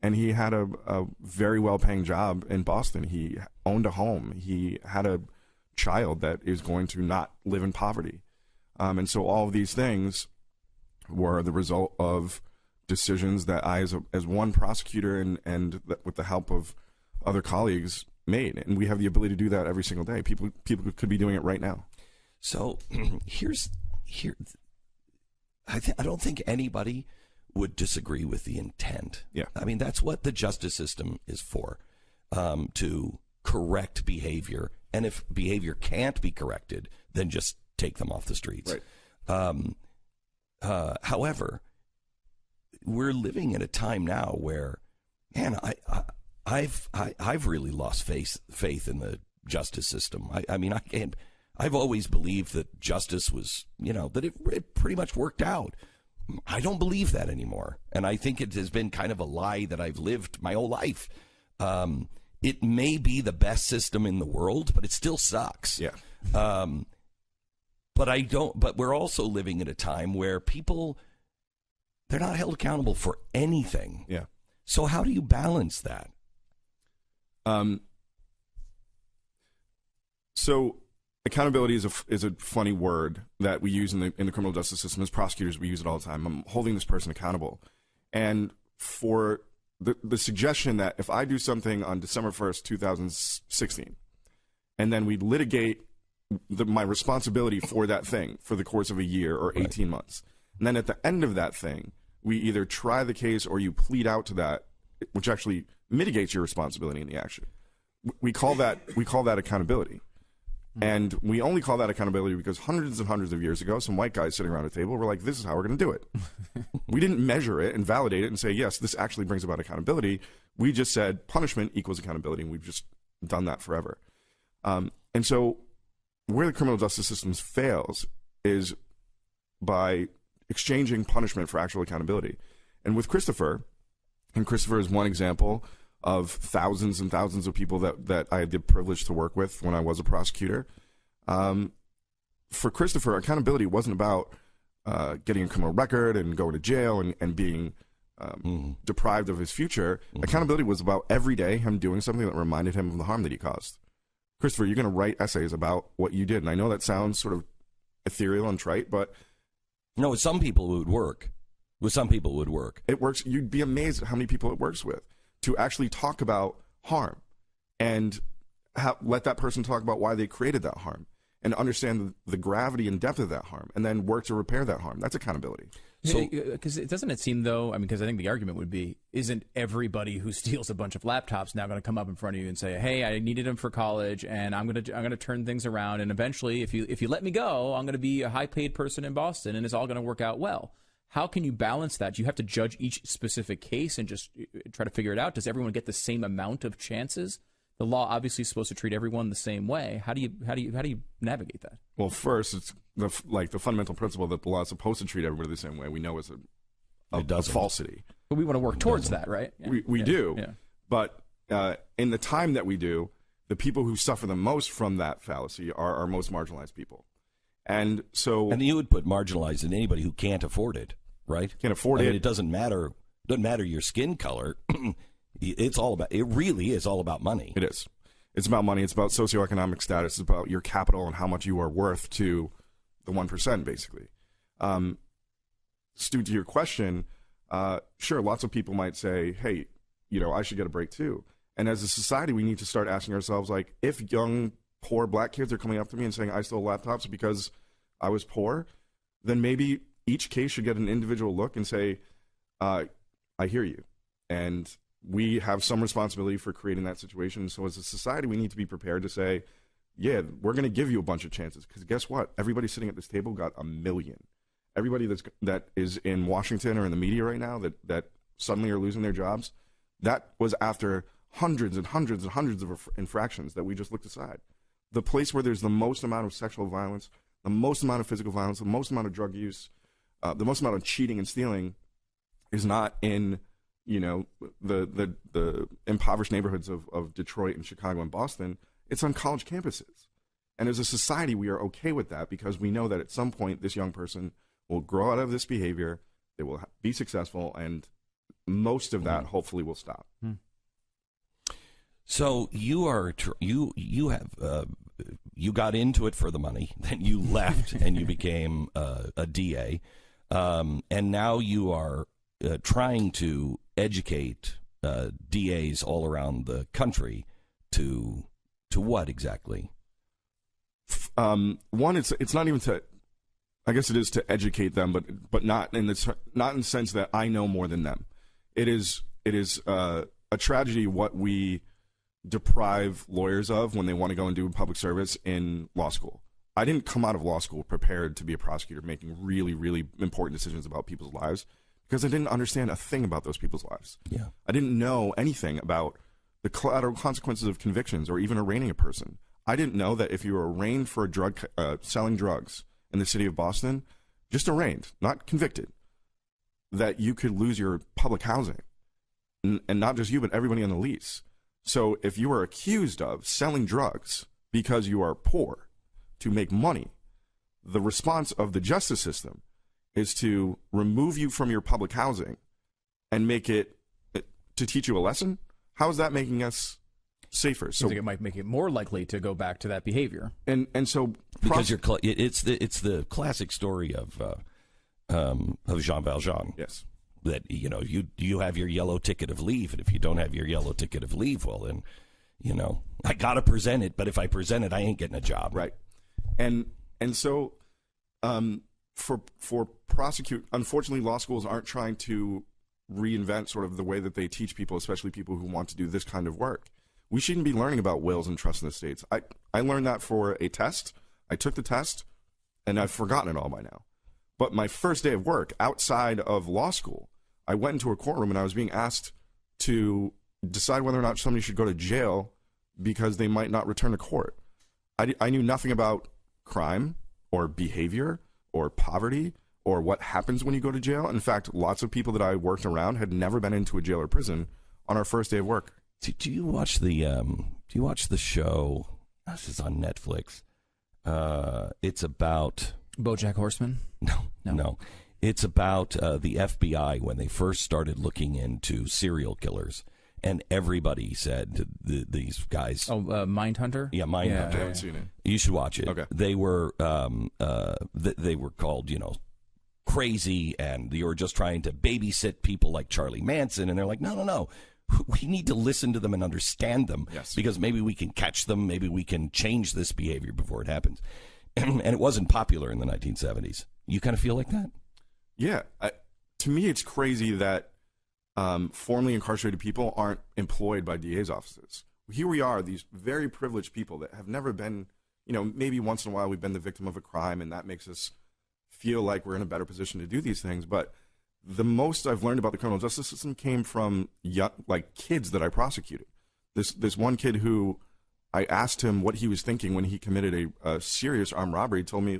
[SPEAKER 11] and he had a very well-paying job in Boston. He owned a home. He had a child that is going to not live in poverty, and so all of these things were the result of decisions that I, as one prosecutor, and with the help of other colleagues, made, and we have the ability to do that every single day. People could be doing it right now.
[SPEAKER 2] So I don't think anybody would disagree with the intent.
[SPEAKER 11] Yeah.
[SPEAKER 2] I mean, that's what the justice system is for, to correct behavior. And if behavior can't be corrected, then just take them off the streets.
[SPEAKER 11] Right.
[SPEAKER 2] However, we're living in a time now where, man, I've really lost faith in the justice system. I mean, I've always believed that justice was, that it pretty much worked out. I don't believe that anymore. And I think it has been kind of a lie that I've lived my whole life. It may be the best system in the world, but it still sucks.
[SPEAKER 11] Yeah.
[SPEAKER 2] But we're also living in a time where people, they're not held accountable for anything.
[SPEAKER 11] Yeah.
[SPEAKER 2] So how do you balance that?
[SPEAKER 11] So accountability is a funny word that we use in the criminal justice system. As prosecutors, we use it all the time. I'm holding this person accountable. And for the suggestion that if I do something on December 1st, 2016, and then we litigate my responsibility for that thing for the course of a year or 18 months, and then at the end of that thing, we either try the case or you plead out to that, which actually mitigates your responsibility in the action. We call that accountability. And we only call that accountability because hundreds and hundreds of years ago, some white guys sitting around a table were like, this is how we're going to do it. We didn't measure it and validate it and say, yes, this actually brings about accountability. We just said punishment equals accountability, and we've just done that forever. And so where the criminal justice system fails is by exchanging punishment for actual accountability. And with Christopher, and Christopher is one example of thousands and thousands of people that I had the privilege to work with when I was a prosecutor. For Christopher, accountability wasn't about getting a criminal record and going to jail and being deprived of his future. Accountability was about every day him doing something that reminded him of the harm that he caused. Christopher, you're going to write essays about what you did. And I know that sounds sort of ethereal and trite, but...
[SPEAKER 2] No, with some people it would work.
[SPEAKER 11] It works. You'd be amazed at how many people it works with. To actually talk about harm and let that person talk about why they created that harm and understand the gravity and depth of that harm and then work to repair that harm. That's accountability.
[SPEAKER 3] So, because doesn't it seem though? I mean, because I think the argument would be, isn't everybody who steals a bunch of laptops now going to come up in front of you and say, "Hey, I needed them for college, and I'm going to turn things around, and eventually, if you let me go, I'm going to be a high-paid person in Boston, and it's all going to work out well." How can you balance that? Do you have to judge each specific case and just try to figure it out? Does everyone get the same amount of chances? The law obviously is supposed to treat everyone the same way. How do you navigate that?
[SPEAKER 11] Well, first, it's the fundamental principle that the law is supposed to treat everybody the same way. We know is a falsity.
[SPEAKER 3] But we want to work towards that, right? Yeah.
[SPEAKER 11] We do.
[SPEAKER 3] Yeah.
[SPEAKER 11] But in the time that we do, the people who suffer the most from that fallacy are our most marginalized people. And you would put marginalized in anybody who can't afford it, right? Can't afford it.
[SPEAKER 2] It doesn't matter. Doesn't matter your skin color. It really is all about money.
[SPEAKER 11] It is. It's about money. It's about socioeconomic status. It's about your capital and how much you are worth to the 1%, basically. Stu, to your question, sure, lots of people might say, hey, I should get a break too. And as a society, we need to start asking ourselves, like, if young poor black kids are coming up to me and saying I stole laptops because I was poor, then maybe each case should get an individual look and say, I hear you. And we have some responsibility for creating that situation. So as a society, we need to be prepared to say, yeah, we're going to give you a bunch of chances. Because guess what? Everybody sitting at this table got 1 million. Everybody that is in Washington or in the media right now that suddenly are losing their jobs, that was after hundreds and hundreds and hundreds of infractions that we just looked aside. The place where there's the most amount of sexual violence, the most amount of physical violence, the most amount of drug use, the most amount of cheating and stealing is not in, the impoverished neighborhoods of Detroit and Chicago and Boston. It's on college campuses. And as a society, we are okay with that because we know that at some point this young person will grow out of this behavior, they will be successful, and most of that hopefully will stop.
[SPEAKER 2] So you got into it for the money, then you left and you became a DA, and now you are trying to educate DAs all around the country to what exactly?
[SPEAKER 11] One, it's not even to. I guess it is to educate them, but not in the sense that I know more than them. It is a tragedy what we deprive lawyers of when they want to go and do public service in law school. I didn't come out of law school prepared to be a prosecutor making really, really important decisions about people's lives because I didn't understand a thing about those people's lives.
[SPEAKER 2] Yeah.
[SPEAKER 11] I didn't know anything about the collateral consequences of convictions or even arraigning a person. I didn't know that if you were arraigned for selling drugs in the city of Boston, just arraigned, not convicted, that you could lose your public housing. And not just you, but everybody on the lease. So if you are accused of selling drugs because you are poor to make money, the response of the justice system is to remove you from your public housing and make it to teach you a lesson. How is that making us safer? So
[SPEAKER 3] it might make it more likely to go back to that behavior.
[SPEAKER 11] And so
[SPEAKER 2] because it's the classic story of Jean Valjean.
[SPEAKER 11] Yes.
[SPEAKER 2] That you have your yellow ticket of leave, and if you don't have your yellow ticket of leave, well then, I gotta present it. But if I present it, I ain't getting a job.
[SPEAKER 11] Right. And so, for prosecute, unfortunately, law schools aren't trying to reinvent sort of the way that they teach people, especially people who want to do this kind of work. We shouldn't be learning about wills and trusts in the states. I learned that for a test. I took the test, and I've forgotten it all by now. But my first day of work outside of law school, I went into a courtroom and I was being asked to decide whether or not somebody should go to jail because they might not return to court. I knew nothing about crime or behavior or poverty or what happens when you go to jail. In fact, lots of people that I worked around had never been into a jail or prison on our first day of work.
[SPEAKER 2] Do you watch the show? This is on Netflix. It's about
[SPEAKER 3] BoJack Horseman.
[SPEAKER 2] No. It's about the FBI when they first started looking into serial killers, and everybody said these guys.
[SPEAKER 3] Oh, Mindhunter.
[SPEAKER 2] Yeah, Mindhunter.
[SPEAKER 11] I haven't seen it.
[SPEAKER 2] You should watch it.
[SPEAKER 11] Okay.
[SPEAKER 2] They were they were called crazy, and they were just trying to babysit people like Charlie Manson, and they're like, no. We need to listen to them and understand them,
[SPEAKER 11] yes,
[SPEAKER 2] because maybe we can catch them, maybe we can change this behavior before it happens. And it wasn't popular in the 1970s. You kind of feel like that?
[SPEAKER 11] Yeah. To me, it's crazy that formerly incarcerated people aren't employed by DA's offices. Here we are, these very privileged people that have never been, maybe once in a while we've been the victim of a crime, and that makes us feel like we're in a better position to do these things. But the most I've learned about the criminal justice system came from kids that I prosecuted. This one kid who I asked him what he was thinking when he committed a serious armed robbery. He told me,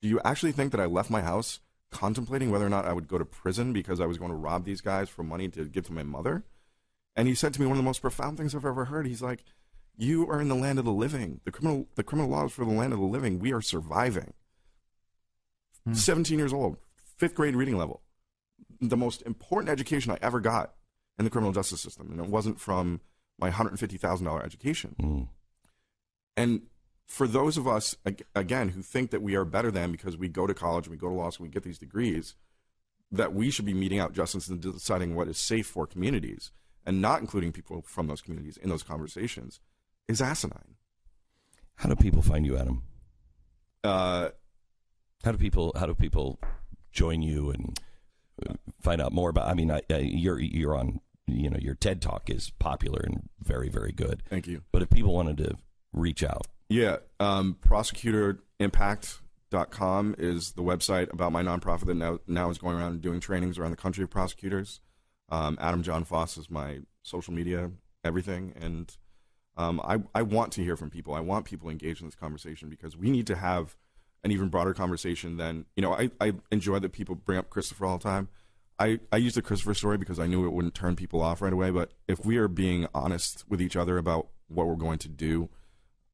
[SPEAKER 11] do you actually think that I left my house contemplating whether or not I would go to prison because I was going to rob these guys for money to give to my mother? And he said to me one of the most profound things I've ever heard. He's like, you are in the land of the living. The criminal law is for the land of the living. We are surviving. 17 years old, 5th grade reading level. The most important education I ever got in the criminal justice system. And it wasn't from my $150,000 education. And for those of us, again, who think that we are better than because we go to college and we go to law school and we get these degrees, that we should be meting out justice and deciding what is safe for communities and not including people from those communities in those conversations is asinine.
[SPEAKER 2] How do people find you, Adam? How do people join you and find out more about? I mean, you're on. Your TED Talk is popular and very, very good.
[SPEAKER 11] Thank you.
[SPEAKER 2] But if people wanted to reach out,
[SPEAKER 11] prosecutorimpact.com is the website about my nonprofit that now is going around and doing trainings around the country of prosecutors. Adam John Foss is my social media everything, and I want to hear from people. I want people engaged in this conversation because we need to have an even broader conversation than, I enjoy that people bring up Christopher all the time. I used the Christopher story because I knew it wouldn't turn people off right away, but if we are being honest with each other about what we're going to do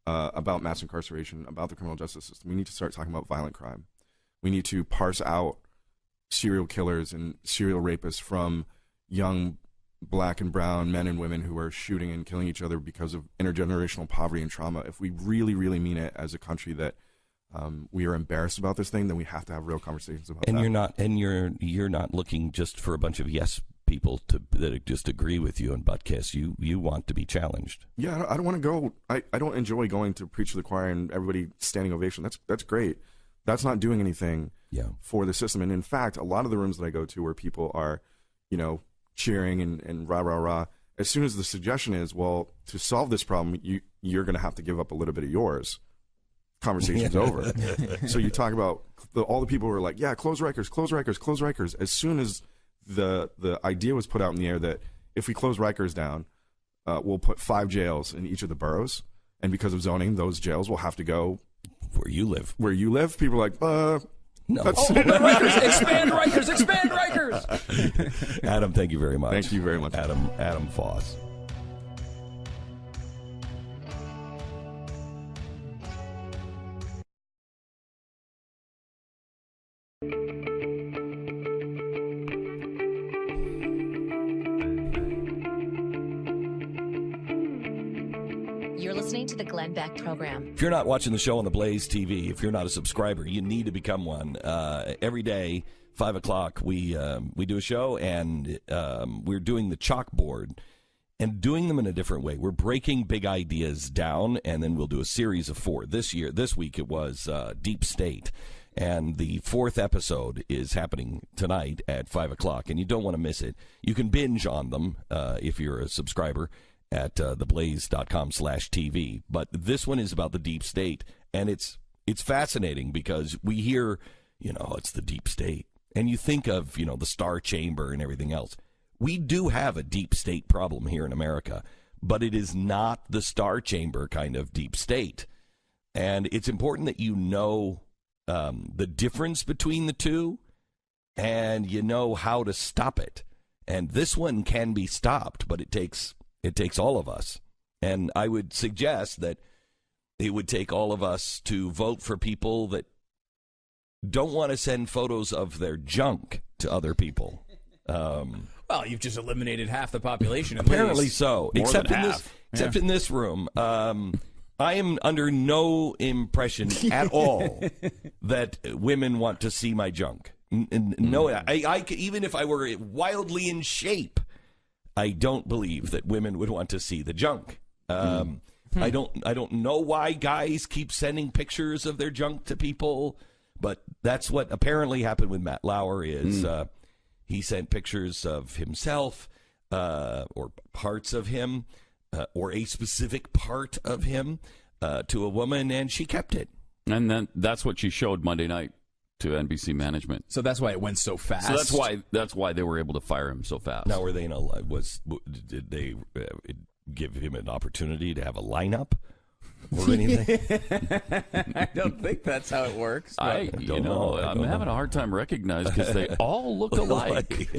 [SPEAKER 11] about mass incarceration, about the criminal justice system, we need to start talking about violent crime. We need to parse out serial killers and serial rapists from young black and brown men and women who are shooting and killing each other because of intergenerational poverty and trauma. If we really, really mean it as a country that we are embarrassed about this thing, then we have to have real conversations about that.
[SPEAKER 2] And you're not looking just for a bunch of yes people that just agree with you and butt kiss. You want to be challenged.
[SPEAKER 11] Yeah, I don't want to go. I don't enjoy going to preach to the choir and everybody standing ovation. That's great. That's not doing anything for the system. And in fact, a lot of the rooms that I go to where people are, cheering and rah, rah, rah, as soon as the suggestion is, well, to solve this problem, you're going to have to give up a little bit of yours, conversation's over. So you talk about all the people who are like, yeah, close Rikers, close Rikers, close Rikers. As soon as the idea was put out in the air that if we close Rikers down, we'll put 5 jails in each of the boroughs. And because of zoning, those jails will have to go
[SPEAKER 2] where you live.
[SPEAKER 11] Where you live, people are like,
[SPEAKER 2] no.
[SPEAKER 3] Rikers, expand Rikers, expand Rikers.
[SPEAKER 2] Adam, thank you very much.
[SPEAKER 11] Thank you very much.
[SPEAKER 2] Adam Foss.
[SPEAKER 1] You're listening to the Glenn Beck program.
[SPEAKER 2] If you're not watching the show on TheBlaze TV, if you're not a subscriber, you need to become one. Every day, 5 o'clock, we do a show, and we're doing the chalkboard and doing them in a different way. We're breaking big ideas down, and then we'll do a series of 4. This week, it was Deep State. And the 4th episode is happening tonight at 5 o'clock, and you don't want to miss it. You can binge on them if you're a subscriber at theblaze.com/TV. But this one is about the deep state, and it's fascinating because we hear, it's the deep state, and you think of, the Star Chamber and everything else. We do have a deep state problem here in America, but it is not the Star Chamber kind of deep state. And it's important that you know the difference between the two, and you know how to stop it. And this one can be stopped, but it takes all of us. And I would suggest that it would take all of us to vote for people that don't want to send photos of their junk to other people.
[SPEAKER 3] Well, you've just eliminated half the population.
[SPEAKER 2] Apparently so.
[SPEAKER 3] More
[SPEAKER 2] Except
[SPEAKER 3] than
[SPEAKER 2] in
[SPEAKER 3] half.
[SPEAKER 2] except in this room. I am under no impression at all that women want to see my junk. No, I even if I were wildly in shape, I don't believe that women would want to see the junk. I don't know why guys keep sending pictures of their junk to people, but that's what apparently happened with Matt Lauer. He sent pictures of himself or parts of him or a specific part of him to a woman, and she kept it.
[SPEAKER 12] And then that's what she showed Monday night to NBC management.
[SPEAKER 3] So that's why it went so fast.
[SPEAKER 12] So that's why they were able to fire him so fast.
[SPEAKER 2] Now, did they give him an opportunity to have a lineup or anything?
[SPEAKER 3] I don't think that's how it works.
[SPEAKER 12] I don't know. I'm having a hard time recognizing because they all look alike.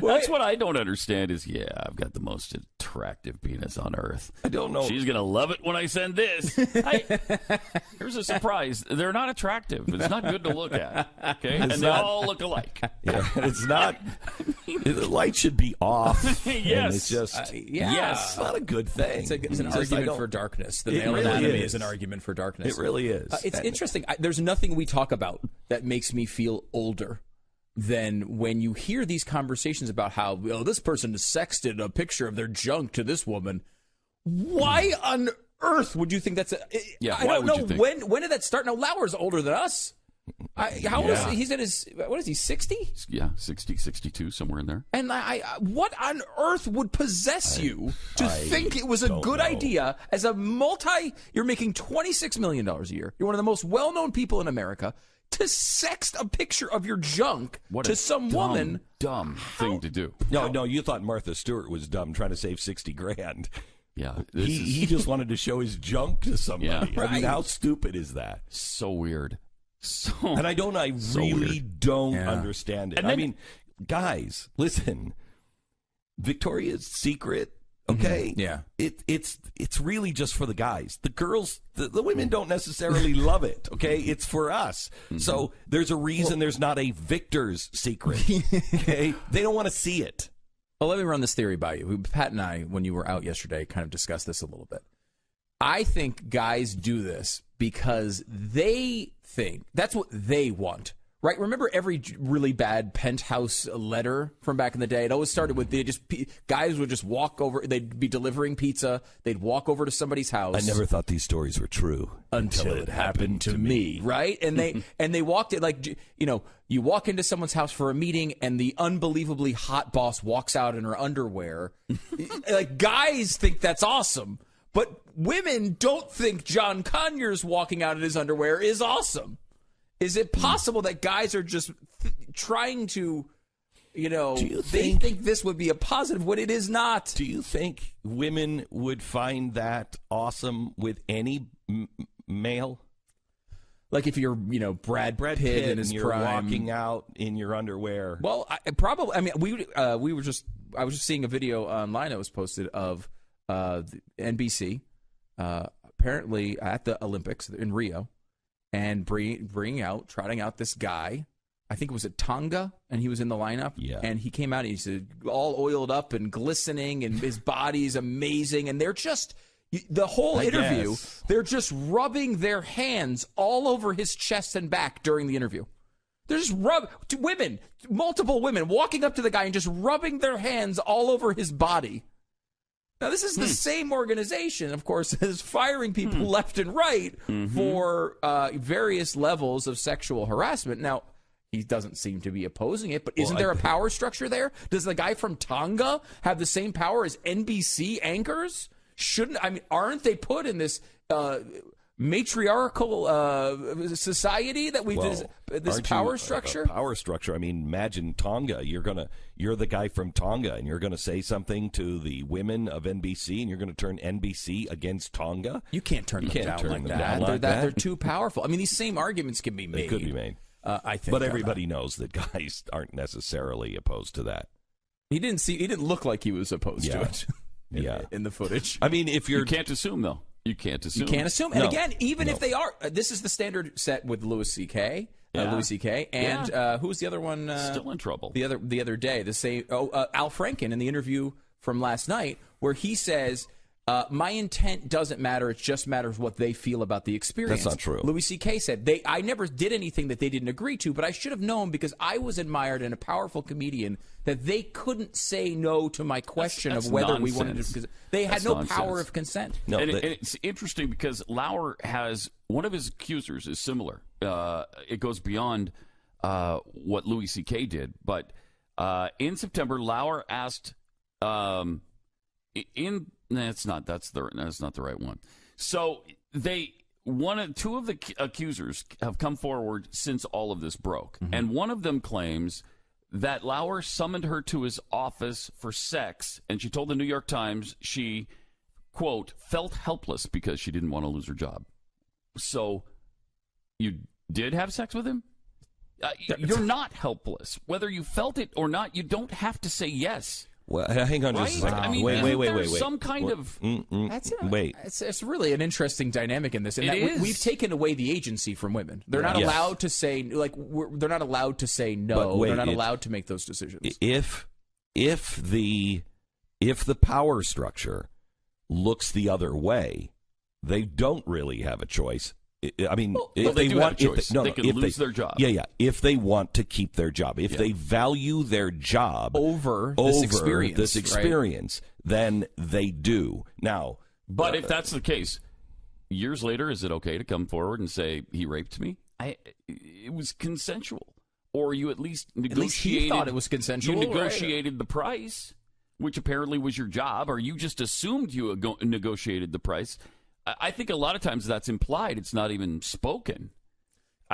[SPEAKER 12] That's what I don't understand is, I've got the most attractive penis on earth.
[SPEAKER 2] I don't know.
[SPEAKER 12] She's going to love it when I send this. Here's a surprise. They're not attractive. It's not good to look at. Okay? And they all look alike.
[SPEAKER 2] Yeah, it's not. The light should be off.
[SPEAKER 12] Yes.
[SPEAKER 2] It's just,
[SPEAKER 3] yes.
[SPEAKER 2] It's not a good thing.
[SPEAKER 3] It's an argument for darkness. The male anatomy is an argument for darkness.
[SPEAKER 2] It really is.
[SPEAKER 3] It's interesting. There's nothing we talk about that makes me feel older than when you hear these conversations about how this person sexted a picture of their junk to this woman. Why on earth would you think that's I don't know. When did that start? Now, Lauer's older than us. How old is he? He's in his, what is he, 60?
[SPEAKER 12] Yeah, 60, 62, somewhere in there.
[SPEAKER 3] And what on earth would possess you to think it was a good idea as you're making $26 million a year. You're one of the most well-known people in America to sext a picture of your junk to some woman.
[SPEAKER 12] Dumb thing to do.
[SPEAKER 2] No, you thought Martha Stewart was dumb trying to save $60,000.
[SPEAKER 12] Yeah.
[SPEAKER 2] He just wanted to show his junk to somebody.
[SPEAKER 12] Yeah,
[SPEAKER 2] I mean, how stupid is that?
[SPEAKER 12] So weird.
[SPEAKER 2] I really don't understand it.
[SPEAKER 12] And then,
[SPEAKER 2] I mean, guys, listen. Victoria's Secret, okay?
[SPEAKER 3] Yeah.
[SPEAKER 2] It's really just for the guys. The girls, the women don't necessarily love it, okay? It's for us. So there's a reason there's not a Victor's Secret, okay? They don't want to see it.
[SPEAKER 3] Well, let me run this theory by you. Pat and I, when you were out yesterday, kind of discussed this a little bit. I think guys do this because they think that's what they want, right? Remember every really bad penthouse letter from back in the day? It always started with guys would just walk over. They'd be delivering pizza. They'd walk over to somebody's house.
[SPEAKER 2] I never thought these stories were true
[SPEAKER 3] until it happened to me, right? And they walked it like, you walk into someone's house for a meeting and the unbelievably hot boss walks out in her underwear. Like, guys think that's awesome, but women don't think John Conyers walking out in his underwear is awesome. Is it possible that guys are just trying to, they think this would be a positive when it is not?
[SPEAKER 2] Do you think women would find that awesome with any male?
[SPEAKER 3] Like if you're, Brad Pitt in his
[SPEAKER 2] and you're
[SPEAKER 3] prime,
[SPEAKER 2] walking out in your underwear.
[SPEAKER 3] Well, probably. I mean, I was just seeing a video online that was posted of the NBC apparently at the Olympics in Rio. And trotting out this guy, I think it was at Tonga, and he was in the lineup.
[SPEAKER 2] Yeah.
[SPEAKER 3] And he came out, and he's all oiled up and glistening, and his body's amazing. And they're just, the whole interview, they're just rubbing their hands all over his chest and back during the interview. They're just multiple women walking up to the guy and just rubbing their hands all over his body. Now, this is the same organization, of course, as firing people left and right for various levels of sexual harassment. Now, he doesn't seem to be opposing it, but isn't there a power structure there? Does the guy from Tonga have the same power as NBC anchors? Aren't they put in this matriarchal society that this power structure?
[SPEAKER 2] Power structure. I mean, imagine Tonga. You're the guy from Tonga, and you're going to say something to the women of NBC, and you're going to turn NBC against Tonga.
[SPEAKER 3] You can't turn them down like that. They're too powerful. I mean, these same arguments can be made.
[SPEAKER 2] They could be made.
[SPEAKER 3] I think,
[SPEAKER 2] but everybody knows that guys aren't necessarily opposed to that.
[SPEAKER 3] He didn't look like he was opposed to it. In the footage.
[SPEAKER 2] I mean,
[SPEAKER 12] you can't assume though. You can't assume.
[SPEAKER 3] And again, even if they are, this is the standard set with Louis C.K. And who was the other one?
[SPEAKER 12] Still in trouble.
[SPEAKER 3] The other day, the same. Al Franken in the interview from last night, where he says, "My intent doesn't matter. It just matters what they feel about the experience."
[SPEAKER 2] That's not true.
[SPEAKER 3] Louis C.K. said, "I never did anything that they didn't agree to, but I should have known because I was admired and a powerful comedian that they couldn't say no to my question of whether we wanted to." Because they had no power of consent.
[SPEAKER 12] No, and it's interesting because Lauer has one of his accusers is similar. It goes beyond what Louis C.K. did, but in September, Lauer asked that's not the right one. So two of the accusers have come forward since all of this broke, and one of them claims that Lauer summoned her to his office for sex, and she told the New York Times she, quote, felt helpless because she didn't want to lose her job. So you did have sex with him? You're not helpless. Whether you felt it or not, you don't have to say yes.
[SPEAKER 2] Well, hang on just a second.
[SPEAKER 12] I mean,
[SPEAKER 2] wait.
[SPEAKER 12] Some kind of...
[SPEAKER 2] Wait.
[SPEAKER 3] It's really an interesting dynamic in this. And we've taken away the agency from women. They're not allowed to say, they're not allowed to say no. They're not allowed to make those decisions.
[SPEAKER 2] If the power structure looks the other way, they don't really have a choice. I mean, if
[SPEAKER 12] they want, they can lose their job.
[SPEAKER 2] Yeah. If they want to keep their job, if they value their job
[SPEAKER 3] over this experience,
[SPEAKER 2] then they do. Now,
[SPEAKER 12] but if that's the case, years later, is it okay to come forward and say he raped me? It was consensual, or you at least negotiated.
[SPEAKER 3] At least he thought it was consensual.
[SPEAKER 12] You negotiated the price, which apparently was your job, or you just assumed you negotiated the price. I think a lot of times that's implied. It's not even spoken.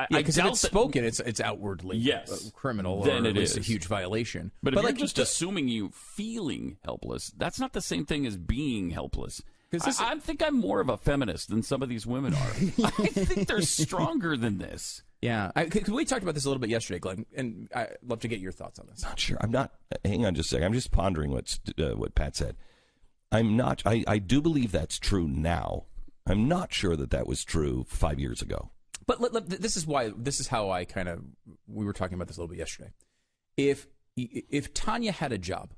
[SPEAKER 3] Because if it's spoken, it's outwardly criminal.
[SPEAKER 12] Then it
[SPEAKER 3] is a huge violation.
[SPEAKER 12] But if you're just assuming you feeling helpless, that's not the same thing as being helpless. I think I'm more of a feminist than some of these women are. I think they're stronger than this.
[SPEAKER 3] Yeah. We talked about this a little bit yesterday, Glenn, and I'd love to get your thoughts on this.
[SPEAKER 2] Not sure. I'm not. Hang on just a second. I'm just pondering what Pat said. I'm not. I do believe that's true now. I'm not sure that was true 5 years ago.
[SPEAKER 3] But this is how I we were talking about this a little bit yesterday. If Tanya had a job,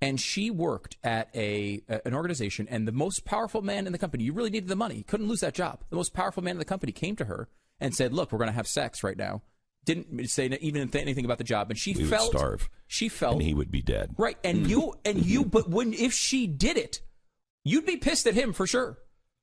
[SPEAKER 3] and she worked at an organization, and the most powerful man in the company, you really needed the money, couldn't lose that job. The most powerful man in the company came to her and said, "Look, we're going to have sex right now. didn't say even anything about the job, and she
[SPEAKER 2] We
[SPEAKER 3] felt
[SPEAKER 2] would starve.
[SPEAKER 3] She felt,
[SPEAKER 2] and he would be dead.
[SPEAKER 3] Right, and you, but if she did it, you'd be pissed at him for sure.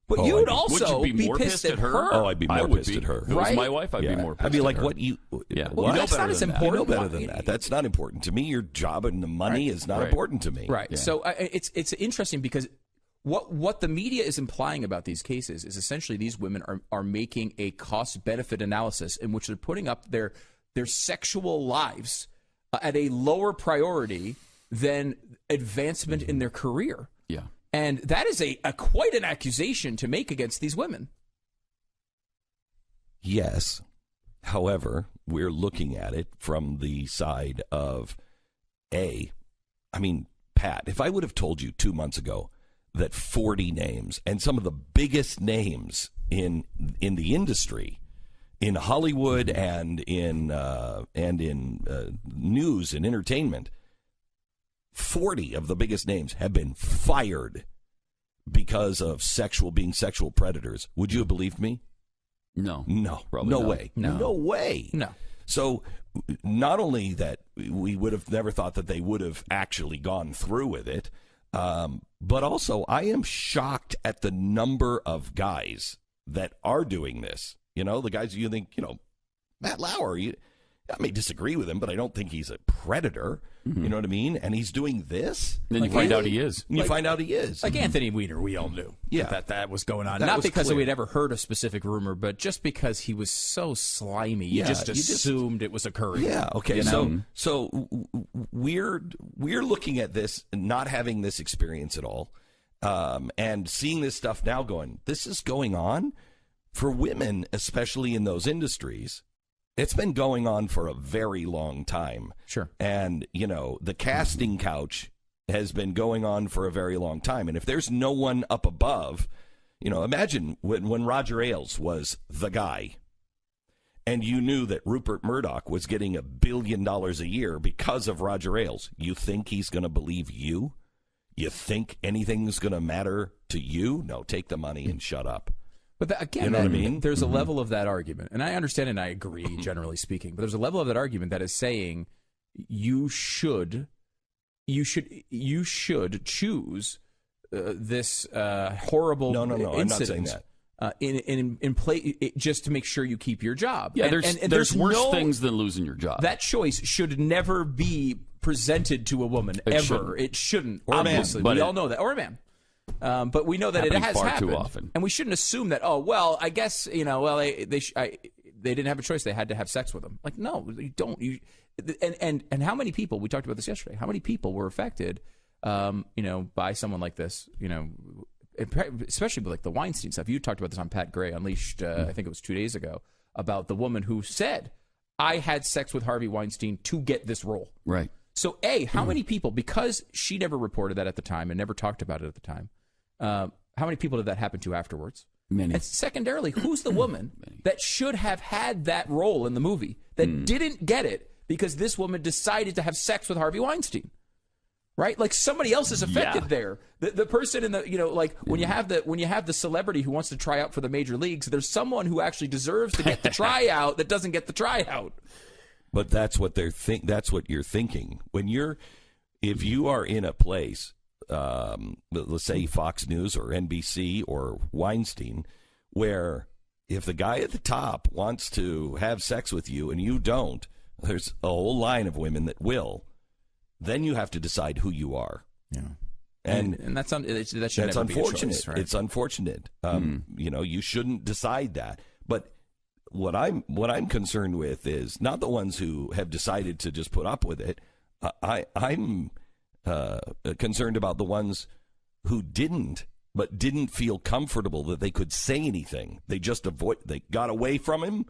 [SPEAKER 3] But you'd also
[SPEAKER 12] would you be more
[SPEAKER 3] pissed at her.
[SPEAKER 2] Oh, I'd be more pissed at her.
[SPEAKER 12] If it was my wife, I'd be more pissed
[SPEAKER 2] I'd be like,
[SPEAKER 12] at her.
[SPEAKER 2] what you?
[SPEAKER 12] Yeah.
[SPEAKER 2] What?
[SPEAKER 3] That's not as important.
[SPEAKER 2] You know better than that. That's not important to me. Your job and the money is not important to me.
[SPEAKER 3] Right. So it's interesting because what the media is implying about these cases is essentially these women are making a cost benefit analysis in which they're putting up their sexual lives at a lower priority than advancement in their career.
[SPEAKER 12] Yeah.
[SPEAKER 3] And that is a quite an accusation to make against these women.
[SPEAKER 2] Yes. However, we're looking at it from the side of I mean, Pat, if I would have told you 2 months ago that 40 names and some of the biggest names in the industry, in Hollywood and in news and entertainment, 40 of the biggest names have been fired because of being sexual predators. Would you have believed me?
[SPEAKER 12] No.
[SPEAKER 2] Probably no
[SPEAKER 12] not.
[SPEAKER 2] way.
[SPEAKER 3] No.
[SPEAKER 2] No way.
[SPEAKER 3] No.
[SPEAKER 2] So not only that we would have never thought that they would have actually gone through with it, but also I am shocked at the number of guys that are doing this. You know, the guys you think, Matt Lauer, I may disagree with him, but I don't think he's a predator. Mm-hmm. You know what I mean? And he's doing this.
[SPEAKER 12] Then you find out he is.
[SPEAKER 2] You find out he is.
[SPEAKER 3] Like Anthony Weiner, we all knew that was going on.
[SPEAKER 2] That
[SPEAKER 3] Not
[SPEAKER 2] was
[SPEAKER 3] because
[SPEAKER 2] clear.
[SPEAKER 3] we'd ever heard a specific rumor, but just because he was so slimy. You just assumed it was occurring.
[SPEAKER 2] Yeah, okay.
[SPEAKER 3] You know?
[SPEAKER 2] So we're looking at this, not having this experience at all, and seeing this stuff now going, this is going on for women, especially in those industries. It's been going on for a very long time.
[SPEAKER 3] Sure.
[SPEAKER 2] And, the casting couch has been going on for a very long time. And if there's no one up above, imagine when Roger Ailes was the guy and you knew that Rupert Murdoch was getting $1 billion a year because of Roger Ailes. You think he's going to believe you? You think anything's going to matter to you? No, take the money and shut up.
[SPEAKER 3] But again,
[SPEAKER 2] you know what I mean?
[SPEAKER 3] There's a level of that argument, and I understand and I agree, generally speaking. But there's a level of that argument that is saying you should choose this horrible
[SPEAKER 2] No,
[SPEAKER 3] incident.
[SPEAKER 2] I'm not saying that.
[SPEAKER 3] In play just to make sure you keep your job.
[SPEAKER 12] Yeah,
[SPEAKER 3] and
[SPEAKER 12] there's worse things than losing your job.
[SPEAKER 3] That choice should never be presented to a woman ever. It shouldn't.
[SPEAKER 2] Or
[SPEAKER 3] obviously,
[SPEAKER 2] a man.
[SPEAKER 3] we all know that, or a man. But we know that it has
[SPEAKER 12] far
[SPEAKER 3] happened
[SPEAKER 12] too often,
[SPEAKER 3] and we shouldn't assume that. Oh well, I guess they didn't have a choice; they had to have sex with them. Like no, you don't. And how many people? We talked about this yesterday. How many people were affected, by someone like this? Especially with like the Weinstein stuff. You talked about this on Pat Gray Unleashed. I think it was 2 days ago about the woman who said, "I had sex with Harvey Weinstein to get this role."
[SPEAKER 12] Right.
[SPEAKER 3] So, how many people, because she never reported that at the time and never talked about it at the time, how many people did that happen to afterwards?
[SPEAKER 12] Many.
[SPEAKER 3] And secondarily, who's the woman that should have had that role in the movie that didn't get it because this woman decided to have sex with Harvey Weinstein? Right? Like somebody else is affected there. The person in the, when you have the celebrity who wants to try out for the major leagues, there's someone who actually deserves to get the tryout that doesn't get the tryout.
[SPEAKER 2] But that's what that's what you're thinking. If you are in a place, let's say Fox News or NBC or Weinstein, where if the guy at the top wants to have sex with you and you don't, there's a whole line of women that will. Then you have to decide who you are.
[SPEAKER 3] Yeah.
[SPEAKER 2] And
[SPEAKER 3] that's
[SPEAKER 2] unfortunate.
[SPEAKER 3] Choice, right?
[SPEAKER 2] It's unfortunate. You shouldn't decide that. But what I'm concerned with is not the ones who have decided to just put up with it. I'm concerned about the ones who didn't feel comfortable that they could say anything. They got away from him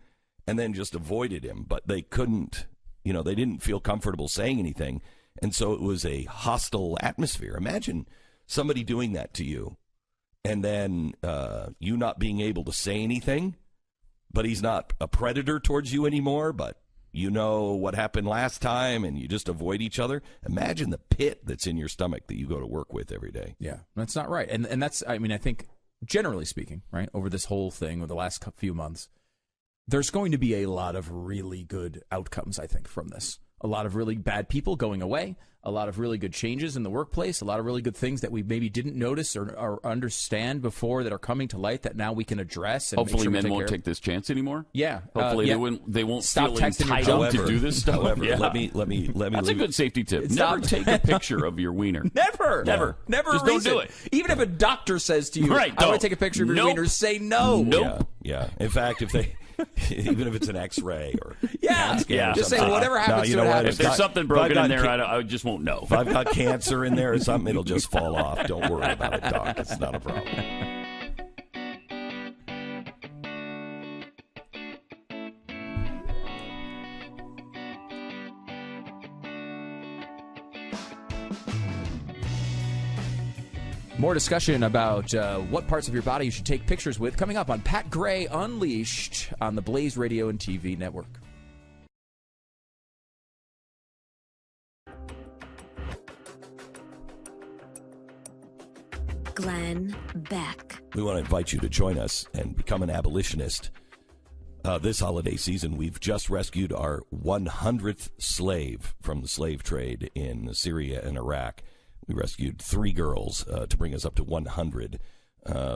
[SPEAKER 2] and then just avoided him, but they couldn't. They didn't feel comfortable saying anything, and so it was a hostile atmosphere. Imagine somebody doing that to you, and then you not being able to say anything. But he's not a predator towards you anymore, but you know what happened last time, and you just avoid each other. Imagine the pit that's in your stomach that you go to work with every day.
[SPEAKER 3] Yeah, that's not right. And that's, I think, generally speaking, right, over this whole thing, over the last few months, there's going to be a lot of really good outcomes, I think, from this. A lot of really bad people going away, a lot of really good changes in the workplace, a lot of really good things that we maybe didn't notice or understand before that are coming to light that now we can address. And
[SPEAKER 12] hopefully,
[SPEAKER 3] make sure
[SPEAKER 12] men won't take this chance anymore.
[SPEAKER 3] Yeah,
[SPEAKER 12] hopefully they won't
[SPEAKER 3] stop
[SPEAKER 12] feel entitled to do this stuff.
[SPEAKER 2] However,
[SPEAKER 12] yeah.
[SPEAKER 2] let me.
[SPEAKER 12] That's a good safety tip.
[SPEAKER 3] Stop.
[SPEAKER 12] Never take a picture of your wiener.
[SPEAKER 3] Never.
[SPEAKER 12] Just don't do it.
[SPEAKER 3] Even if a doctor says to you,
[SPEAKER 12] right,
[SPEAKER 3] "I want to take a picture of your wiener," say no.
[SPEAKER 12] Nope.
[SPEAKER 2] Yeah. In fact, if they. Even if it's an X-ray or
[SPEAKER 3] scan or just say whatever happens.
[SPEAKER 12] If there's something broken in there, I just won't know.
[SPEAKER 2] If I've got cancer in there or something, it'll just fall off. Don't worry about it, Doc. It's not a problem.
[SPEAKER 3] More discussion about what parts of your body you should take pictures with coming up on Pat Gray Unleashed on the Blaze Radio and TV network.
[SPEAKER 1] Glenn Beck.
[SPEAKER 2] We want to invite you to join us and become an abolitionist. This holiday season, we've just rescued our 100th slave from the slave trade in Syria and Iraq. We rescued 3 girls to bring us up to 100.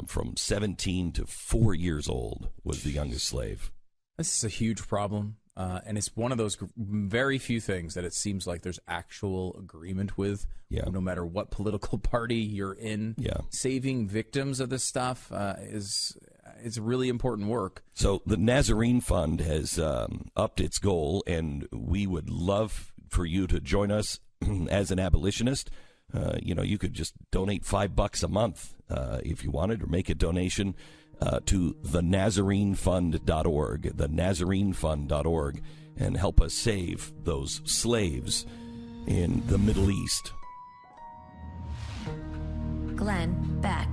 [SPEAKER 2] From 17 to 4 years old was the youngest slave.
[SPEAKER 3] This is a huge problem, and it's one of those very few things that it seems like there's actual agreement with, no matter what political party you're in. Saving victims of this stuff is really important work.
[SPEAKER 2] So the Nazarene Fund has upped its goal, and we would love for you to join us as an abolitionist. You could just donate $5 a month if you wanted, or make a donation to theNazareneFund.org, theNazareneFund.org, and help us save those slaves in the Middle East.
[SPEAKER 1] Glenn Beck.